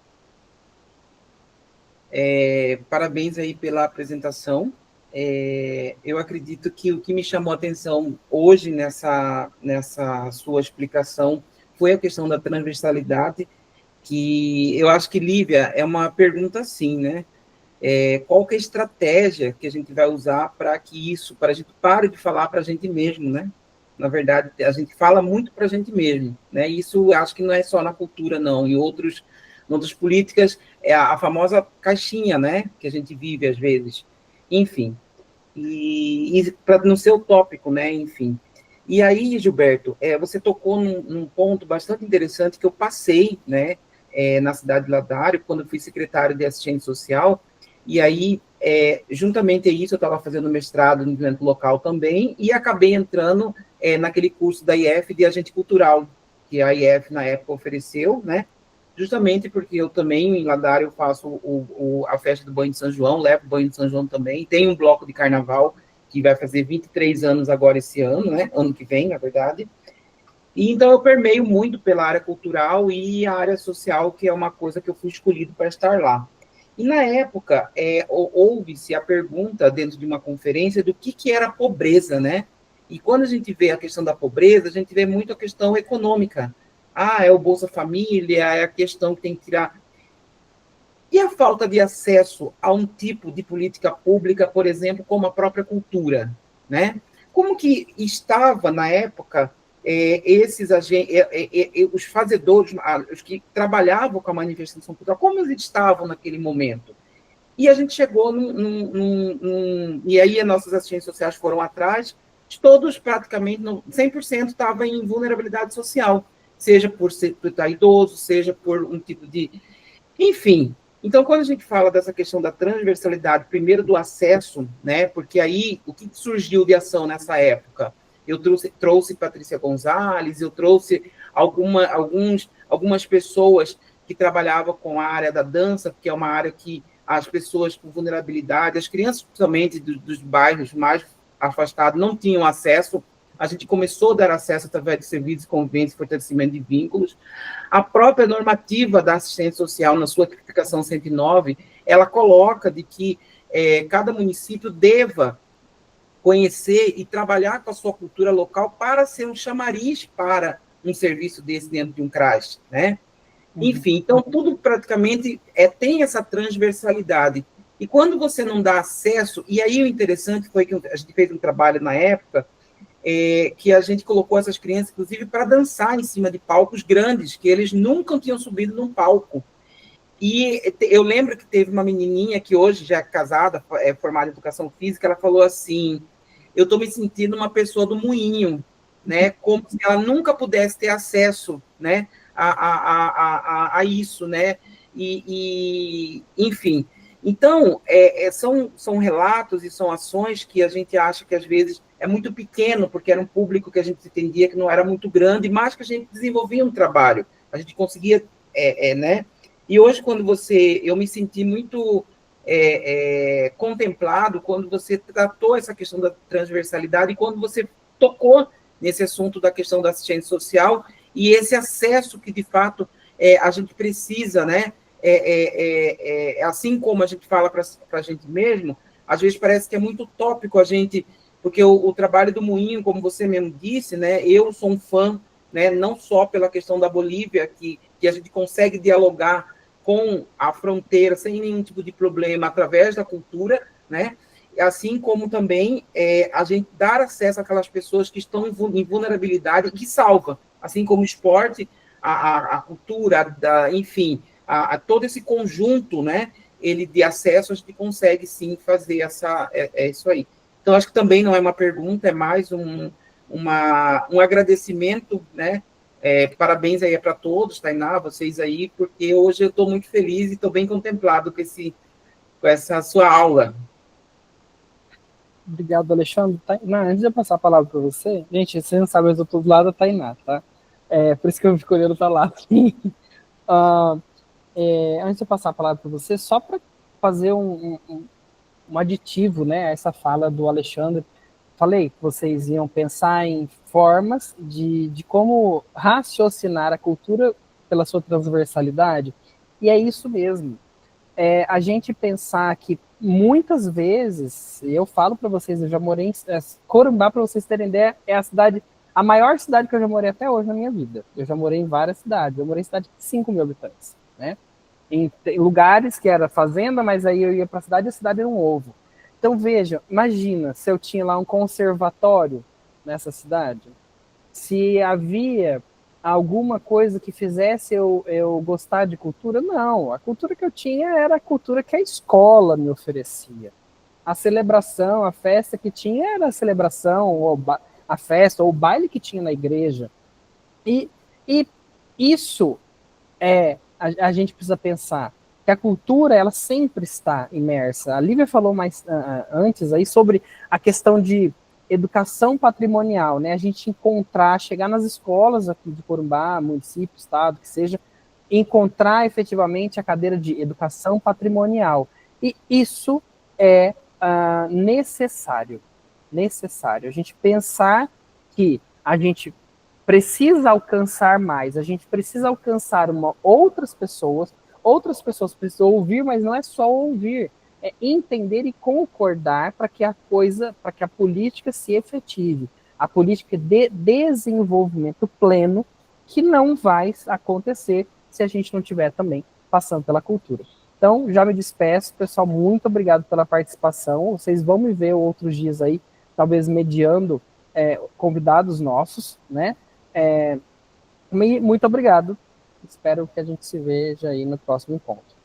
Parabéns aí pela apresentação. Eu acredito que o que me chamou a atenção hoje nessa sua explicação foi a questão da transversalidade, que eu acho que, Lívia, é uma pergunta assim, né? Qual que é a estratégia que a gente vai usar para a gente pare de falar para a gente mesmo, né? Na verdade, a gente fala muito para a gente mesmo, né? Isso acho que não é só na cultura, não. Em outras políticas, é a famosa caixinha, né? Que a gente vive às vezes. Enfim. E para não ser utópico, né? Enfim. E aí, Gilberto, você tocou num ponto bastante interessante que eu passei, né? Na cidade de Ladário, quando eu fui secretário de assistência social. E aí, juntamente a isso, eu estava fazendo mestrado no evento local também, e acabei entrando naquele curso da IF de agente cultural, que a IF, na época, ofereceu, né? Justamente porque eu também, em Ladara, eu faço a festa do Banho de São João, levo o Banho de São João também, tem um bloco de carnaval, que vai fazer 23 anos agora esse ano, né? Ano que vem, na verdade. E então eu permeio muito pela área cultural e a área social, que é uma coisa que eu fui escolhido para estar lá. E na época, houve-se a pergunta dentro de uma conferência do que era pobreza, né? E quando a gente vê a questão da pobreza, a gente vê muito a questão econômica. Ah, é o Bolsa Família, é a questão que tem que tirar. E a falta de acesso a um tipo de política pública, por exemplo, como a própria cultura, né? Como que estava, na época, os fazedores, os que trabalhavam com a manifestação cultural, como eles estavam naquele momento? E a gente chegou e aí as nossas assistentes sociais foram atrás, todos praticamente, 100% estavam em vulnerabilidade social, seja por estar idoso, seja por um tipo de... Enfim, então, quando a gente fala dessa questão da transversalidade, primeiro do acesso, né, porque aí, o que surgiu de ação nessa época? Eu trouxe Patrícia Gonzalez, eu trouxe algumas pessoas que trabalhavam com a área da dança, que é uma área que as pessoas com vulnerabilidade, as crianças, principalmente dos bairros mais afastados, não tinham acesso. A gente começou a dar acesso através de serviços, convênios, fortalecimento de vínculos. A própria normativa da assistência social, na sua tipificação 109, ela coloca de que cada município deva conhecer e trabalhar com a sua cultura local para ser um chamariz para um serviço desse dentro de um CRAS, né? Enfim, então tudo praticamente tem essa transversalidade. E quando você não dá acesso, e aí o interessante foi que a gente fez um trabalho na época, que a gente colocou essas crianças, inclusive, para dançar em cima de palcos grandes, que eles nunca tinham subido num palco. E eu lembro que teve uma menininha que hoje já é casada, formada em educação física, ela falou assim, eu estou me sentindo uma pessoa do moinho, né? Como se ela nunca pudesse ter acesso, né, a isso, né? Enfim. Então, são relatos e são ações que a gente acha que, às vezes, é muito pequeno, porque era um público que a gente entendia que não era muito grande, mas que a gente desenvolvia um trabalho, a gente conseguia, né? E hoje, eu me senti muito contemplado quando você tratou essa questão da transversalidade e quando você tocou nesse assunto da questão da assistência social e esse acesso que, de fato, a gente precisa, né? Assim como a gente fala para a gente mesmo, às vezes parece que é muito utópico a gente, porque o trabalho do Moinho, como você mesmo disse, né, eu sou um fã, né, não só pela questão da Bolívia, que a gente consegue dialogar com a fronteira sem nenhum tipo de problema através da cultura, né, assim como também a gente dar acesso àquelas pessoas que estão em vulnerabilidade e que salva, assim como o esporte, a cultura, enfim, a todo esse conjunto, né, de acesso, a gente consegue, sim, fazer isso aí. Então, acho que também não é uma pergunta, é mais um agradecimento, né, parabéns aí para todos, Tainá, vocês aí, porque hoje eu estou muito feliz e estou bem contemplado com essa sua aula. Obrigado, Alexandre. Tainá, antes de eu passar a palavra para você, gente, você não sabe, mas eu estou do lado da Tainá, tá? Por isso que eu fico olhando para lá. Antes de eu passar a palavra para você, só para fazer um aditivo, né, a essa fala do Alexandre, falei que vocês iam pensar em formas de como raciocinar a cultura pela sua transversalidade, e é isso mesmo. A gente pensar que muitas vezes, eu falo para vocês, eu já morei em Corumbá, para vocês terem ideia, é a maior cidade que eu já morei até hoje na minha vida. Eu já morei em várias cidades, eu morei em cidade de 5 mil habitantes, né? Em lugares que era fazenda, mas aí eu ia para a cidade e a cidade era um ovo. Então, veja, imagina se eu tinha lá um conservatório nessa cidade, se havia alguma coisa que fizesse eu gostar de cultura. Não, a cultura que eu tinha era a cultura que a escola me oferecia. A celebração, a festa que tinha era a celebração, ou a festa, ou o baile que tinha na igreja. E isso a gente precisa pensar que a cultura, ela sempre está imersa. A Lívia falou mais antes aí sobre a questão de educação patrimonial, né? A gente encontrar, chegar nas escolas aqui de Corumbá, município, estado, que seja, encontrar efetivamente a cadeira de educação patrimonial. E isso é necessário. A gente pensar que a gente precisa alcançar mais, a gente precisa alcançar outras pessoas precisam ouvir, mas não é só ouvir, é entender e concordar para que a política se efetive, a política de desenvolvimento pleno, que não vai acontecer se a gente não tiver também passando pela cultura. Então, já me despeço, pessoal, muito obrigado pela participação, vocês vão me ver outros dias aí, talvez mediando convidados nossos, né? Muito obrigado, espero que a gente se veja aí no próximo encontro.